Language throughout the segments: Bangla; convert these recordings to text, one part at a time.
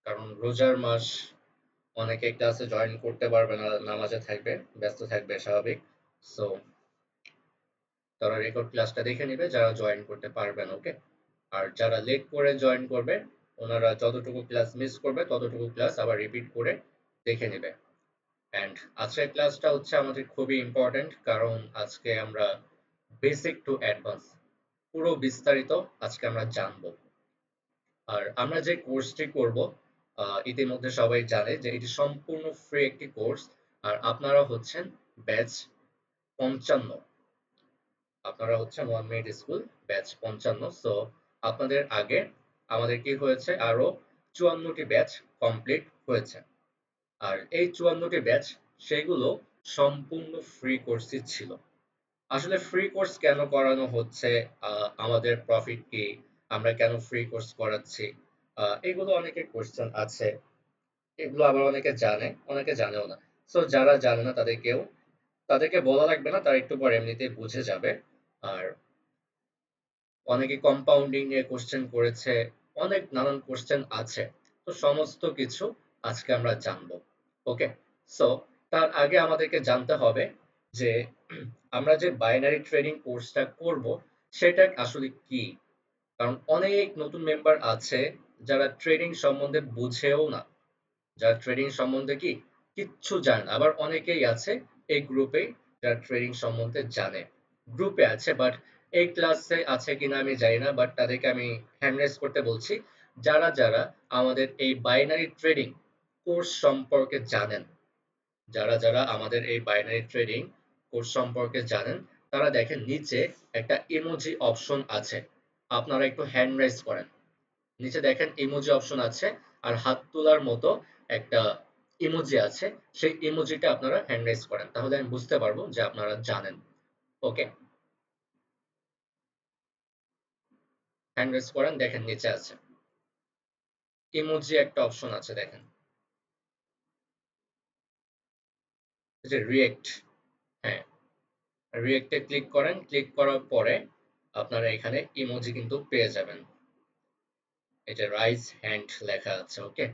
কারণ রোজার মাস, অনেকে ক্লাসে জয়েন করতে পারবে না, নামাজে থাকবে, ব্যস্ত থাকবে, স্বাভাবিক। সো তারা রেকর্ড ক্লাসটা দেখে নিবে যারা জয়েন করতে পারবে না, ওকে। আর যারা লেট করে জয়েন করবে, ওনারা যতটুকু ক্লাস মিস করবে ততটুকু ক্লাস আবার রিপিট করে দেখে নেবে। অ্যান্ড আজকের ক্লাসটা হচ্ছে আমাদের খুবই ইম্পর্ট্যান্ট, কারণ আজকে আমরা বেসিক টু অ্যাডভান্স পুরো বিস্তারিত আজকে আমরা জানবো। আর আমরা যে কোর্সটি করব, ইতিমধ্যে সবাই জানে যে এটি সম্পূর্ণ ফ্রি একটি কোর্স। আর আপনারা হচ্ছেন ব্যাচ ৫৫, আপনারা হচ্ছেন 1 মিনিট স্কুল ব্যাচ ৫৫। সো আপনাদের আগে আমাদের কি হয়েছে, আরো ৫৪টি ব্যাচ কমপ্লিট হয়েছে। আর এই ৫৪টি ব্যাচ, সেগুলো সম্পূর্ণ ফ্রি কোর্সই ছিল। আসলে ফ্রি কোর্স কেন করানো হচ্ছে, আমাদের প্রফিট কি, আমরা কেন ফ্রি কোর্স করাচ্ছি, এগুলো অনেকের কোয়েশ্চেন আছে। এগুলো আবার অনেকে জানে, অনেকে জানেও না। সো যারা জানে না তাদেরকে বলা লাগবে না, তারা একটু পরে এমনিতেই বুঝে যাবে। আর অনেকে কম্পাউন্ডিং নিয়ে কোশ্চেন করেছে, অনেক নানান কোশ্চেন আছে। তো সমস্ত কিছু আজকে আমরা জানবো, ওকে। সো তার আগে আমাদেরকে জানতে হবে যে আমরা যে বাইনারি ট্রেডিং কোর্সটা করব, সেটা আসলে কি। কারণ অনেক নতুন মেম্বার আছে যারা ট্রেডিং সম্বন্ধে বুঝেও না, যারা ট্রেডিং সম্বন্ধে কিচ্ছু জানে না। আবার অনেকেই আছে এই গ্রুপে যারা ট্রেডিং সম্বন্ধে জানে, গ্রুপে আছে, বাট এই ক্লাসে আছে কিনা আমি জানি না। বাট তাদেরকে আমি হ্যান্ড রেজ করতে বলছি, যারা যারা আমাদের এই বাইনারি ট্রেডিং কোর্স সম্পর্কে জানেন, যারা যারা আমাদের এই বাইনারি ট্রেডিং কোর্স সম্পর্কে জানেন, তারা দেখেন নিচে একটা ইমোজি অপশন আছে, আপনারা একটু হ্যান্ড রেজ করেন। নিচে দেখেন ইমোজি অপশন আছে, আর হাত তোলার মতো একটা ইমোজি আছে, সেই ইমোজিটা আপনারা হ্যান্ড রেজ করেন, তাহলে আমি বুঝতে পারবো যে আপনারা জানেন, ওকে। হ্যান্ড রেজ করেন, দেখেন নিচে আছে ইমোজি একটা অপশন আছে, দেখেন এই যে রিয়েক্ট। হ্যাঁ, রিয়েক্টে ক্লিক করেন, ক্লিক করার পরে আপনারা এখানে ইমোজি কিন্তু পেয়ে যাবেন। এই যে রাইজ হ্যান্ড লেখা আছে, ওকে।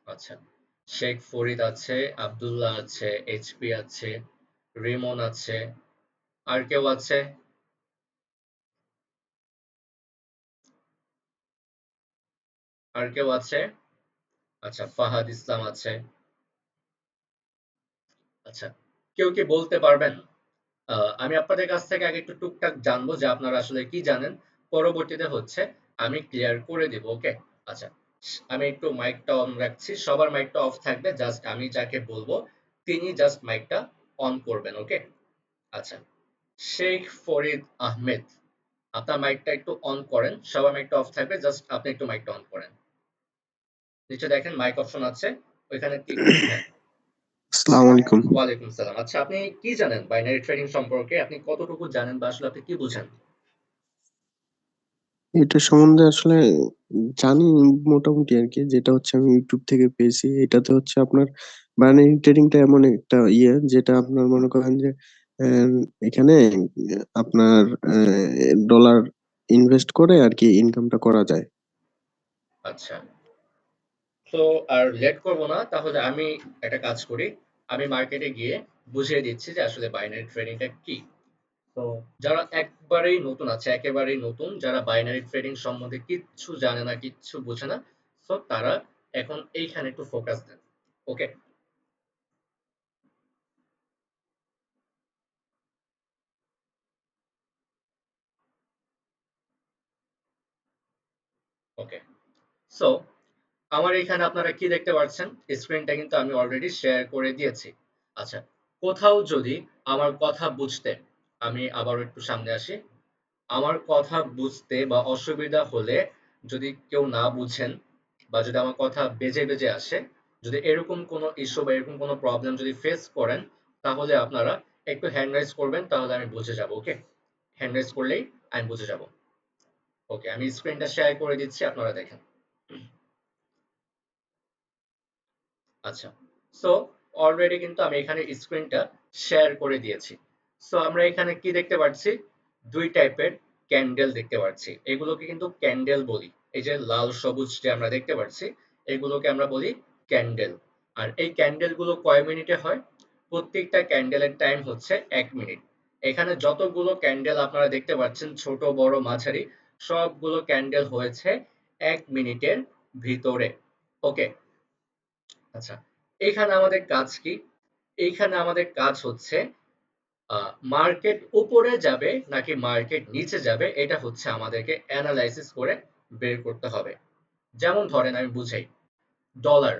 আচ্ছা, শেখ ফরিদ আছে, আব্দুল্লাহ আছে, এইচপি আছে, রিমন আছে, আর কেউ আছে? আর কেউ আছে? আচ্ছা, ফাহাদ ইসলাম আছে। আচ্ছা, কেউ কি বলতে পারবেন? আমি আপনাদের কাছ থেকে আগে একটু টুকটাক জানবো যে আপনারা আসলে কি জানেন, পরবর্তীতে হচ্ছে আমি ক্লিয়ার করে দিব, ওকে। আচ্ছা, আমি একটু মাইকটা অন রাখছি, সবার মাইকটা অফ থাকবে, জাস্ট আমি যাকে বলবো তিনি জাস্ট মাইকটা অন করবেন, ওকে। আচ্ছা, শেখ ফরিদ আহমেদ, আপনার মাইকটা একটু অন করেন, সবার মাইকটা অফ থাকবে, জাস্ট আপনি একটু মাইকটা অন করেন। নিচে দেখেন মাইক অপশন আছে, ওইখানে ক্লিক। হ্যাঁ, আসসালামু আলাইকুম। ওয়ালাইকুম সালাম। আচ্ছা, আপনি কি জানেন বাইনারি ট্রেডিং সম্পর্কে, আপনি কতটুকু জানেন বা আসলে আপনি কি বুঝেন? এটা সম্বন্ধে আসলে জানি মোটামুটি আর কি, যেটা হচ্ছে আমি ইউটিউব থেকে পেয়েছি। এটাতে হচ্ছে আপনার বাইনারি ট্রেডিংটা এমন একটা যেটা আপনার মনে করেন যে আহ, এখানে আপনার ডলার ইনভেস্ট করে আর কি ইনকামটা করা যায়। আচ্ছা, তো আর লেট করব না, তাহলে আমি একটা কাজ করি, আমি মার্কেটে গিয়ে বুঝিয়ে দিচ্ছি যে আসলে বাইনারি ট্রেডিংটা কি। তো যারা একবারেই নতুন আছে, একেবারেই নতুন, যারা বাইনারি ট্রেডিং সম্বন্ধে কিচ্ছু জানে না, কিচ্ছু বোঝে না, তো তারা এখন এইখানে একটু ফোকাস দেন, ওকে। ওকে, সো আমার এখানে আপনারা কি দেখতে পাচ্ছেন, স্ক্রিনটা কিন্তু আমি অলরেডি শেয়ার করে দিয়েছি। আচ্ছা, কোথাও যদি আমার কথা বুঝতে, আমি আবার একটু সামনে আসি, আমার কথা বুঝতে বা অসুবিধা হলে, যদি কেউ না বুঝেন বা যদি আমার কথা বেজে বেজে আসে, যদি এরকম কোনো ইস্যু বা এরকম কোনো প্রবলেম যদি ফেস করেন, তাহলে আপনারা একটু হ্যান্ড রাইজ করবেন, তাহলে আমি বুঝে যাব, ওকে। হ্যান্ড রাইজ করলেই আমি বুঝে যাব, ওকে। আমি স্ক্রিনটা শেয়ার করে দিচ্ছি, আপনারা দেখেন। আচ্ছা, সো অলরেডি কিন্তু আমি এখানে স্ক্রিনটা শেয়ার করে দিয়েছি। সো আমরা এখানে কি দেখতে পাচ্ছি, দুই টাইপের ক্যান্ডেল দেখতে পাচ্ছি, এগুলোকে কিন্তু ক্যান্ডেল বলি। এই যে লাল সবুজ যে আমরা দেখতে পাচ্ছি, এগুলোকে আমরা বলি ক্যান্ডেল। আর এই ক্যান্ডেল গুলো কয় মিনিটে হয়? প্রত্যেকটা ক্যান্ডেলের টাইম হচ্ছে 1 মিনিট। এখানে যতগুলো ক্যান্ডেল আপনারা দেখতে পাচ্ছেন, ছোট বড় মাঝারি, সবগুলো ক্যান্ডেল হয়েছে 1 মিনিটের ভিতরে। ওকে, আচ্ছা, এইখানে আমাদের কাজ কি? এইখানে আমাদের কাজ হচ্ছে মার্কেট উপরে যাবে নাকি মার্কেট নিচে যাবে, এটা হচ্ছে আমাদেরকে অ্যানালাইসিস করে বের করতে হবে। যেমন ধরেন আমি বুঝাই, ডলার,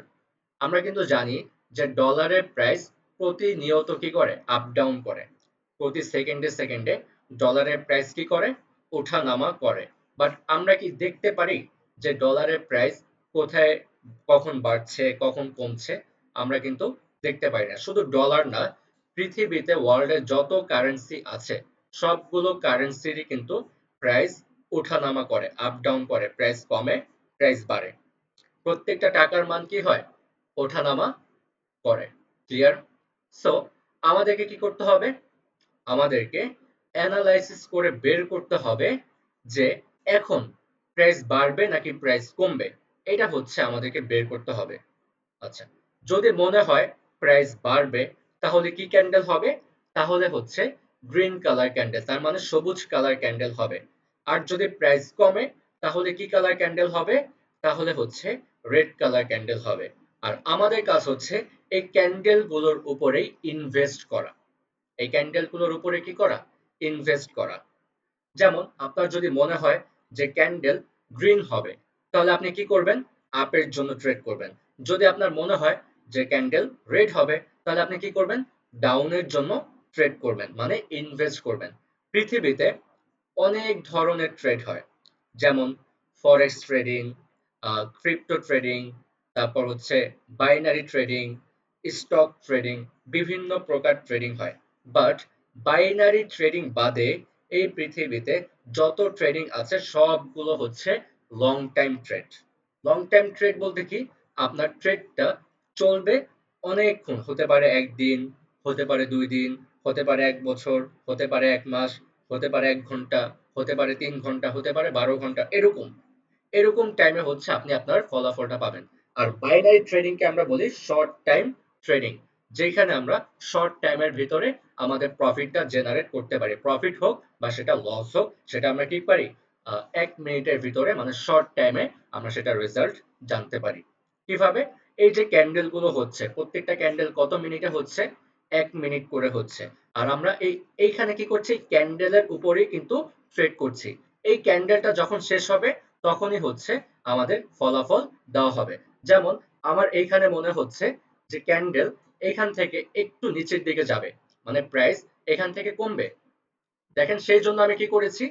আমরা কিন্তু জানি যে ডলারের প্রাইস প্রতিনিয়ত কি করে? আপ ডাউন করে। প্রতি সেকেন্ডে সেকেন্ডে ডলারের প্রাইস কি করে? ওঠানামা করে। বাট আমরা কি দেখতে পারি যে ডলারের প্রাইস কোথায়, কখন বাড়ছে, কখন কমছে? আমরা কিন্তু দেখতে পারি না। শুধু ডলার না, পৃথিবীতে ওয়ার্ল্ডে যত কারেন্সি আছে, সবগুলো কারেন্সিরই কিন্তু প্রাইস ওঠানামা করে, আপ ডাউন করে, প্রাইস কমে, প্রাইস বাড়ে। প্রত্যেকটা টাকার মান কি হয়? ওঠানামা করে। ক্লিয়ার? সো আমাদেরকে কি করতে হবে? আমাদেরকে অ্যানালাইসিস করে বের করতে হবে যে এখন প্রাইস বাড়বে নাকি প্রাইস কমবে। এটা হচ্ছে আমাদেরকে বের করতে হবে। আচ্ছা, যদি মনে হয় প্রাইস বাড়বে, তাহলে কি ক্যান্ডেল হবে? তাহলে হচ্ছে গ্রিন কালার ক্যান্ডেল, তার মানে সবুজ কালার ক্যান্ডেল হবে। আর যদি প্রাইস কমে, তাহলে কি কালার ক্যান্ডেল হবে? তাহলে হচ্ছে রেড কালার ক্যান্ডেল হবে। আর আমাদের কাজ হচ্ছে এই ক্যান্ডেল গুলোর উপরেই ইনভেস্ট করা। এই ক্যান্ডেল গুলোর উপরে কি করা? ইনভেস্ট করা। যেমন আপনার যদি মনে হয় যে ক্যান্ডেল গ্রিন হবে, তাহলে আপনি কি করবেন? আপের জন্য ট্রেড করবেন। যদি আপনার মনে হয় যে ক্যান্ডেল রেড হবে, তাহলে আপনি কি করবেন? ডাউনের জন্য ট্রেড করবেন, মানে ইনভেস্ট করবেন। পৃথিবীতে অনেক ধরনের ট্রেড হয়, যেমন ফরেক্স ট্রেডিং, ক্রিপ্টো ট্রেডিং, তারপর হচ্ছে বাইনারি ট্রেডিং, স্টক ট্রেডিং, বিভিন্ন প্রকার ট্রেডিং হয়। বাট বাইনারি ট্রেডিং বাদে এই পৃথিবীতে যত ট্রেডিং আছে সবগুলো হচ্ছে long time trade. Long time trade বলতে কি? আপনার ট্রেডটা চলবে অনেকক্ষণ, হতে পারে একদিন, হতে পারে 2 দিন, হতে পারে 1 বছর, হতে পারে 1 মাস, হতে পারে 1 ঘন্টা, হতে পারে 3 ঘন্টা, হতে পারে 12 ঘন্টা, এরকম এরকম টাইমে হচ্ছে আপনি আপনার ফলাফলটা পাবেন। আর বাইনারি ট্রেডিং কে আমরা বলি শর্ট টাইম ট্রেডিং, যেখানে আমরা শর্ট টাইমের ভিতরে আমাদের প্রফিটটা জেনারেট করতে পারি। প্রফিট হোক বা সেটা লস হোক, সেটা আমরা কি পারি? 1 মিনিটের ভিতরে, মানে শর্ট টাইমে আমরা সেটা রেজাল্ট জানতে পারি। কিভাবে? এই যে ক্যান্ডেল গুলো হচ্ছে, প্রত্যেকটা ক্যান্ডেল কত মিনিটে হচ্ছে? 1 মিনিট করে হচ্ছে। আর আমরা এইখানে কি করছি? ক্যান্ডেলের উপরেই কিন্তু ট্রেড করছি। এই ক্যান্ডেলটা যখন শেষ হবে, তখনই হচ্ছে আমাদের ফলাফল দেওয়া হবে। যেমন আমার এইখানে মনে হচ্ছে যে ক্যান্ডেল এখান থেকে একটু নিচের দিকে যাবে, মানে প্রাইস এখান থেকে কমবে। দেখেন, সেই জন্য আমি কি করেছি?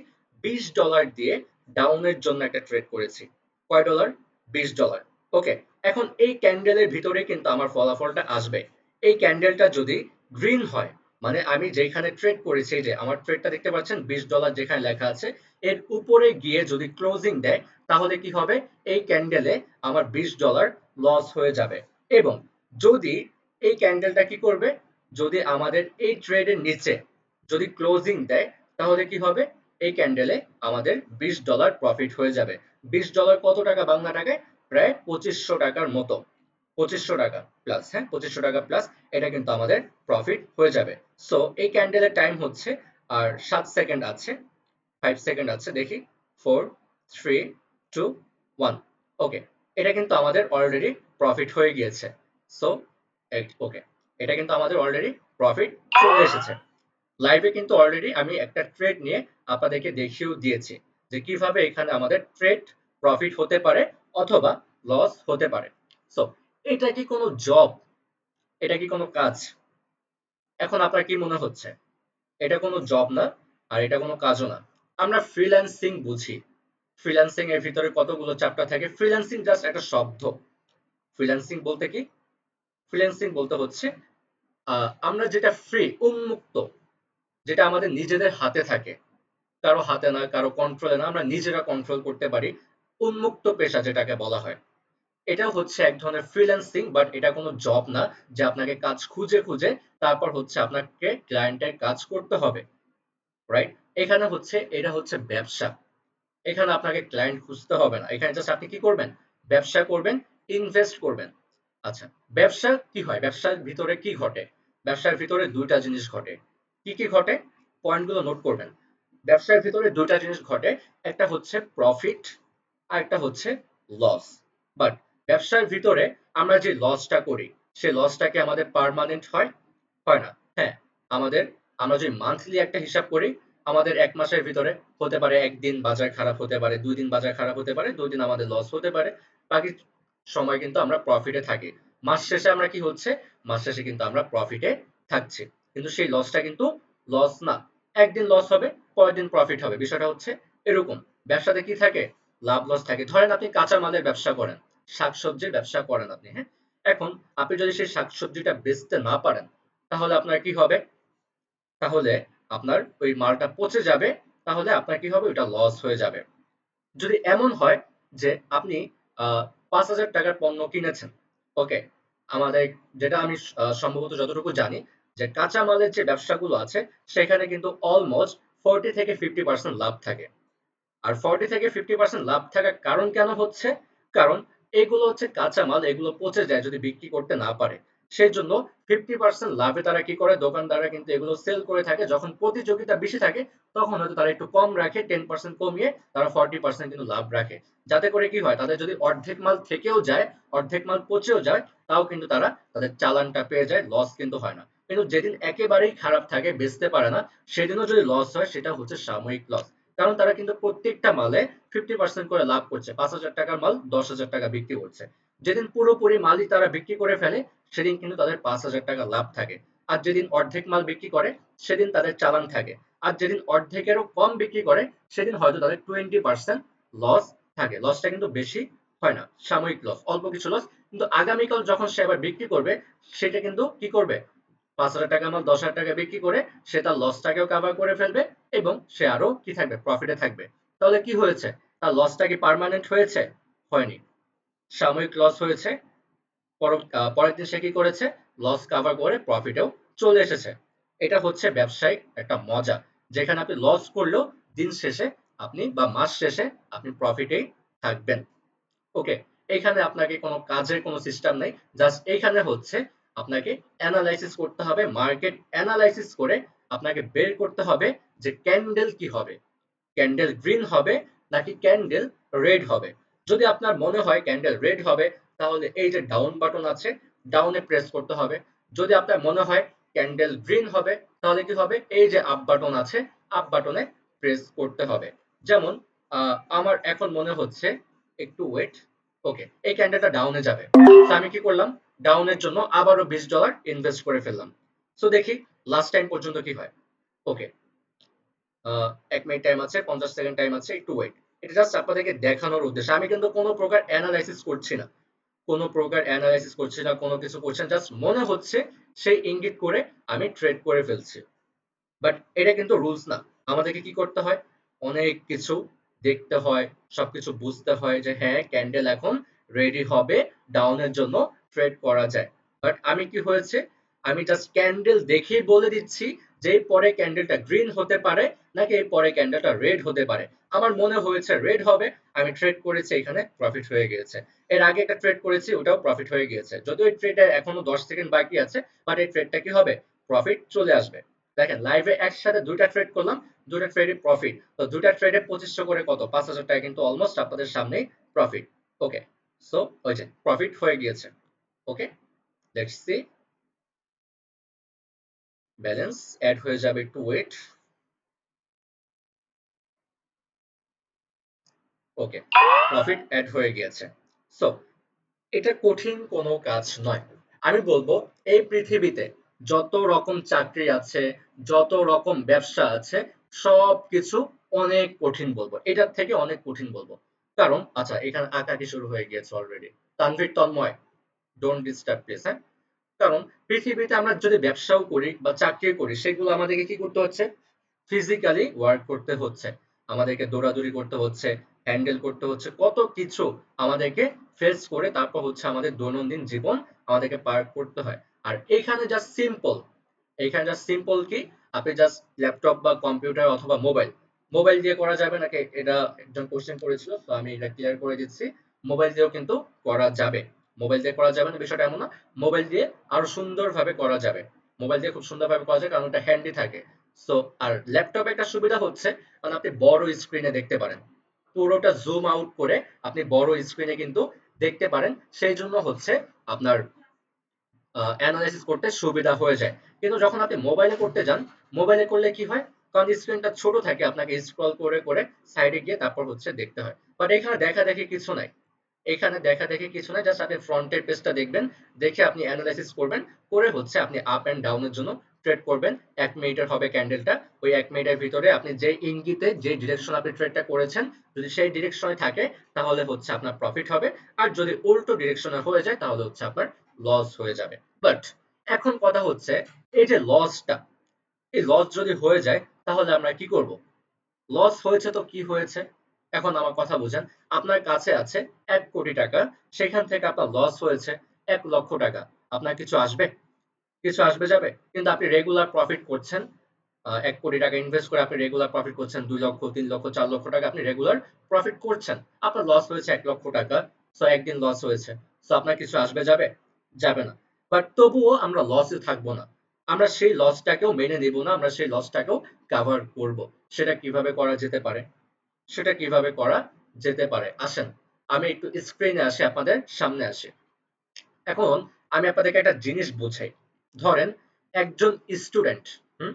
$20 দিয়ে ডাউনের জন্য একটা ট্রেড করেছি। কয় ডলার? $20। ওকে, এখন এই ক্যান্ডেলের ভিতরে কিন্তু আমার ফলাফলটা আসবে। এই ক্যান্ডেলটা যদি গ্রিন হয়, মানে আমি যেখানে ট্রেড করেছি, যে আমার ট্রেডটা দেখতে পাচ্ছেন $20 যেখানে লেখা আছে, এর উপরে গিয়ে যদি ক্লোজিং দেয়, তাহলে কি হবে? এই ক্যান্ডেলে আমার $20 লস হয়ে যাবে। এবং যদি এই ক্যান্ডেলটা কি করবে? যদি আমাদের এই ট্রেডের নিচে যদি ক্লোজিং দেয়, তাহলে কি হবে? এই ক্যান্ডেলে আমাদের $20 প্রফিট হয়ে যাবে। $20 কত টাকা বাংলা টাকায়? প্রায় 2500 টাকার মতো। 2500 টাকা প্লাস, হ্যাঁ, 2500 টাকা প্লাস, এটা কিন্তু আমাদের প্রফিট হয়ে যাবে। সো এই ক্যান্ডেলের টাইম হচ্ছে আর 7 সেকেন্ড আছে, 5 সেকেন্ড আছে, দেখি, 4, 3, 2, 1। ওকে, এটা কিন্তু আমাদের অলরেডি প্রফিট হয়ে গিয়েছে। সো ওকে, এটা কিন্তু আমাদের অলরেডি প্রফিট চলে এসেছে। লাইভে কিন্তু অলরেডি আমি একটা ট্রেড নিয়ে আপনাদেরকে দেখিয়েও দিয়েছি যে কিভাবে এখানে আমাদের ট্রেড প্রফিট হতে পারে অথবা লস হতে পারে। সো এটা কি কোনো জব? এটা কি কোনো কাজ? এখন আপনার কি মনে হচ্ছে? এটা কোনো জব না, আর এটা কোনো কাজও না। আমরা ফ্রিল্যান্সিং বুঝি। ফ্রিল্যান্সিং এর ভিতরে কতগুলো চ্যাপ্টার থাকে। ফ্রিল্যান্সিং জাস্ট একটা শব্দ। ফ্রিল্যান্সিং বলতে কি? ফ্রিল্যান্সিং বলতে হচ্ছে আমরা যেটা ফ্রি, উন্মুক্ত, যেটা আমাদের নিজেদের হাতে থাকে, কারো হাতে না, কারো কন্ট্রোলে না, আমরা নিজেরা কন্ট্রোল করতে পারি, উন্মুক্ত পেশা যেটাকে বলা হয়। এটাও হচ্ছে এক ধরনের ফ্রিল্যান্সিং, বাট এটা কোনো জব না যে আপনাকে কাজ খুঁজে খুঁজে তারপর হচ্ছে আপনাকে ক্লায়েন্টের কাজ করতে হবে, রাইট? এখানে হচ্ছে এটা হচ্ছে ব্যবসা। এখানে আপনাকে ক্লায়েন্ট খুঁজতে হবে না, এখানে জাস্ট আপনি কি করবেন, ব্যবসা করবেন, ইনভেস্ট করবেন। আচ্ছা, ব্যবসা কি হয়, ব্যবসার ভিতরে কি ঘটে, ব্যবসার ভিতরে দুইটা জিনিস ঘটে। কি কি ঘটে, পয়েন্টগুলো নোট করবেন। ব্যবসার ভিতরে দুইটা জিনিস ঘটে, একটা হচ্ছে প্রফিট আর একটা হচ্ছে লস। বাট ব্যবসার ভিতরে আমরা যে লসটা করি, সেই লসটা কি আমাদের পার্মানেন্ট হয়? হয় না। হ্যাঁ, আমাদের, আমরা যদি মান্থলি একটা হিসাব করি, আমাদের ১ মাসের ভিতরে হতে পারে ১ দিন বাজার খারাপ হতে পারে, ২ দিন বাজার খারাপ হতে পারে, ২ দিন আমাদের লস হতে পারে। বাকি সময় কিন্তু আমরা প্রফিটে থাকি। মাস শেষে আমরা কি হচ্ছে? মাস শেষে কিন্তু আমরা প্রফিটে থাকছি। কিন্তু সেই লসটা কিন্তু লস না। একদিন লস হবে, পরের দিন প্রফিট হবে। বিষয়টা হচ্ছে এরকম। ব্যবসাতে কি থাকে? লাভ লস থাকে। ধরেন আপনি কাঁচা মালের ব্যবসা করেন, শাকসবজির ব্যবসা করেন আপনি, হ্যাঁ? এখন আপনি যদি সেই শাকসবজিটা বেচতে না পারেন, তাহলে আপনার কি হবে? তাহলে আপনার ওই মালটা পচে যাবে, তাহলে আপনার কি হবে? ওইটা লস হয়ে যাবে। যদি এমন হয় যে আপনি ৳৫,০০০ পণ্য কিনেছেন, ওকে? আমাদের, যেটা আমি সম্ভবত যতটুকু জানি, যে কাঁচা মালের যে ব্যবসাগুলো আছে, সেখানে কিন্তু অলমোস্ট 40 থেকে 50% লাভ থাকে। আর 40 থেকে 50% লাভ থাকার কারণ কেন হচ্ছে? কারণ এগুলো হচ্ছে কাঁচামাল, এগুলো পচে যায় যদি বিক্রি করতে না পারে। সেজন্য 50% লাভে তারা কি করে? দোকানদাররা কিন্তু এগুলো সেল করে থাকে। যখন প্রতিযোগিতা বেশি থাকে, তখন হয়তো তারা একটু কম রাখে, 10% কমিয়ে তারা 40% কিন্তু লাভ রাখে। যাতে করে কি হয়? তাদের যদি অর্ধেক মাল থেকেও যায়, অর্ধেক মাল পচেও যায়, তাও কিন্তু তারা তাদের চালানটা পেয়ে যায়, লস কিন্তু হয় না। কিন্তু যেদিন একেবারেই খারাপ থাকে, বেচতে পারে না, সেদিনও যদি লস হয়, সেটা হচ্ছে সাময়িক লস। কারণ তারা কিন্তু প্রত্যেকটা মালে 50% করে লাভ করছে। ৫,০০০ মাল ১০,০০০ বিক্রি করছে। যেদিন পুরোপুরি মালই তারা বিক্রি করে ফেলে, সেদিন কিন্তু তাদের ৫,০০০ লাভ থাকে। আর যেদিন অর্ধেক মাল বিক্রি করে, সেদিন তাদের চালান থাকে। আর যেদিন অর্ধেকেরও কম বিক্রি করে, সেদিন হয়তো তাদের 20% লস থাকে। লসটা কিন্তু বেশি হয় না, সাময়িক লস, অল্প কিছু লস। কিন্তু আগামীকাল যখন সে আবার বিক্রি করবে, সেটা কিন্তু কি করবে? ৫,০০০ মাল ১০,০০০ বিক্রি করে সে তার লসটাকেও কভার করে ফেলবে, এবং সে আরো কি থাকবে? প্রফিটে থাকবে। তাহলে কি হয়েছে? তার লসটা কি পার্মানেন্ট হয়েছে? হয়নি। সাময়িক লস হয়েছে। পরের দিন সে কি করেছে? লস কভার করে প্রফিটেও চলে এসেছে। এটা হচ্ছে ব্যবসায়িক একটা মজা। যেখানে আপনি লস করলেও দিন শেষে আপনি বা মাস শেষে আপনি প্রফিটেই থাকবেন। ওকে, এখানে আপনাকে কোনো কাজের কোনো সিস্টেম নাই। জাস্ট এইখানে হচ্ছে আপনাকে এনালাইসিস করতে হবে, মার্কেট এনালাইসিস করে আপনাকে বের করতে হবে যে ক্যান্ডেল কি হবে, ক্যান্ডেল গ্রিন হবে নাকি ক্যান্ডেল রেড হবে। যদি আপনার মনে হয় ক্যান্ডেল রেড হবে, তাহলে এই যে ডাউন বাটন আছে, ডাউনে প্রেস করতে হবে। যদি আপনার মনে হয় ক্যান্ডেল গ্রিন হবে, তাহলে কি হবে? এই যে আপ বাটন আছে, আপ বাটনে প্রেস করতে হবে। যেমন আমার এখন মনে হচ্ছে, একটু ওয়েট, ওকে, এই ক্যান্ডেলটা ডাউনে যাবে। তো আমি কি করলাম? ডাউনের জন্য আবারও $20 ইনভেস্ট করে ফেললাম। সো দেখি লাস্ট টাইম পর্যন্ত কি হয়। ওকে, ১ মিনিট টাইম আছে, ৫০ সেকেন্ড টাইম আছে, একটু ওয়েট। এটা জাস্ট আপনাদেরকে দেখানোর উদ্দেশ্যে। আমি কিন্তু কোন প্রকার এনালাইসিস করছি না। কোন প্রকার এনালাইসিস করছি না, কোন কিছু করছি না। জাস্ট মনে হচ্ছে সেই ইঙ্গিত করে আমি ট্রেড করে ফেলছি। বাট এটা কিন্তু রুলস না। আমাদেরকে কি করতে হয়? অনেক কিছু দেখতে হয়, সবকিছু বুঝতে হয় যে হ্যাঁ, ক্যান্ডেল এখন রেডি হবে, ডাউনের জন্য ট্রেড করা যায়। বাট আমি কি হয়েছে? আমি জাস্ট ক্যান্ডেল দেখেই বলে দিচ্ছি যে এর পরে ক্যান্ডেলটা গ্রিন হতে পারে নাকি এর পরে ক্যান্ডেলটা রেড হতে পারে। আমার মনে হয়েছে রেড হবে, আমি ট্রেড করেছি, এখানে প্রফিট হয়ে গিয়েছে। এর আগে একটা ট্রেড করেছি, ওটাও প্রফিট হয়ে গিয়েছে। যদিও এই ট্রেডের এখনো ১০ সেকেন্ড বাকি আছে, বাট এই ট্রেডটা কি হবে? প্রফিট চলে আসবে। দেখেন, লাইভে একসাথে ২ টা ট্রেড করলাম, ২ টা ট্রেডই প্রফিট। তো ২ টা ট্রেডে ২৫০০ করে কত? ৳৫,০০০ কিন্তু অলমোস্ট আপনাদের সামনেই প্রফিট। ওকে। সো ওই যে প্রফিট হয়ে গিয়েছে। ওকে? লেটস সি, ব্যালেন্স এড হয়ে যাবে, একটু ওয়েট। ওকে। প্রফিট এড হয়ে গিয়েছে। সো এটা কঠিন কোনো কাজ নয়। আমি বলবো এই পৃথিবীতে যত রকম চাকরি আছে, যত রকম ব্যবসা আছে, সবকিছু অনেক কঠিন বলবো। এটার থেকে অনেক কঠিন বলবো। কারণ আচ্ছা, এখানে আঁকাআঁকি শুরু হয়ে গিয়েছে already. Tanvir, Tanmoy, don't disturb please, হ্যাঁ? কারণ পৃথিবীতে আমরা যদি ব্যবসাও করি বা চাকরিও করি, সেগুলো আমাদেরকে কি করতে হচ্ছে? ফিজিক্যালি ওয়ার্ক করতে হচ্ছে। আমাদেরকে দৌড়াদৌড়ি করতে হচ্ছে, হ্যান্ডেল করতে হচ্ছে, কত কিছু আমাদেরকে ফেস করে তারপর হচ্ছে আমাদের দৈনন্দিন জীবন আমাদেরকে পার করতে হয়। আর এখানে জাস্ট সিম্পল, এইখানে জাস্ট সিম্পল কি, আপনি জাস্ট ল্যাপটপ বা কম্পিউটার অথবা মোবাইল দিয়ে করা যাবে নাকি, এটা একজন কোশ্চেন করেছিল, তো আমি এটা ক্লিয়ার করে দিচ্ছি। মোবাইল দিয়েও কিন্তু করা যাবে। মোবাইল দিয়ে করা যাবে না বিষয়টা এমন না, মোবাইল দিয়ে আরো সুন্দরভাবে করা যাবে। মোবাইল দিয়ে খুব সুন্দরভাবে করা যায় কারণ এটা হ্যান্ডি থাকে। সো আর ল্যাপটপে একটা সুবিধা হচ্ছে, কারণ আপনি বড় স্ক্রিনে দেখতে পারেন, পুরোটা জুম আউট করে আপনি বড় স্ক্রিনে কিন্তু দেখতে পারেন, সেই জন্য হচ্ছে আপনার অ্যানালাইসিস করতে সুবিধা হয়ে যায়। কিন্তু যখন আপনি মোবাইলে করতে যান, মোবাইলে করলে কি হয়, কারণ স্ক্রিনটা ছোট থাকে, আপনাকে স্ক্রল করে করে সাইডে গিয়ে তারপর হচ্ছে দেখতে হয়। বাট এখানে দেখা দেখি কিছু নাই, এখানে দেখা দেখি কিছু নাই, জাস্ট আপনি ফ্রন্টের পেজটা দেখবেন, দেখে আপনি অ্যানালাইসিস করবেন, করে হচ্ছে আপনি আপ এন্ড ডাউনের জন্য ট্রেড করবেন। 1 মিনিটের হবে ক্যান্ডেলটা, ওই 1 মিনিটের ভিতরে আপনি যে ইঙ্গিতে যে ডিরেকশন আপনি ট্রেডটা করেছেন, যদি সেই ডিরেকশনে থাকে তাহলে হচ্ছে আপনার প্রফিট হবে, আর যদি উল্টো ডিরেকশনে হয়ে যায় তাহলে হচ্ছে আপনার লস হয়ে যাবে। বাট এখন কথা হচ্ছে, এই যে লসটা, এই লস যদি হয়ে যায় তাহলে আমরা কি করব? লস হয়েছে তো কি হয়েছে, এখন আমার কথা বুঝেন। আপনার কাছে আছে 1 কোটি টাকা, সেখান থেকে আপনার লস হয়েছে 1 লক্ষ টাকা, আপনার কিছু আসবে? কিছু আসবে যাবে? কিন্তু আপনি রেগুলার প্রফিট করছেন, 1 কোটি টাকা ইনভেস্ট করে আপনি রেগুলার প্রফিট করছেন, 2 লক্ষ, 3 লক্ষ, 4 লক্ষ টাকা আপনি রেগুলার প্রফিট করছেন, আপনার লস হয়েছে 1 লক্ষ টাকা। সো একদিন লস হয়েছে, সো আপনার কিছু আসবে যাবে? যাবে না। বাট তবুও আমরা লসে থাকবো না, আমরা সেই লসটাকেও মেনে নিব না, আমরা সেই লসটাকেও কাভার করব। সেটা কিভাবে করা যেতে পারে? সেটা কিভাবে করা যেতে পারে, আসেন আমি একটু স্ক্রিনে আসি, আপনাদের সামনে আসি। এখন আমি আপনাদেরকে একটা জিনিস বুঝাই। ধরেন একজন স্টুডেন্ট, হুম,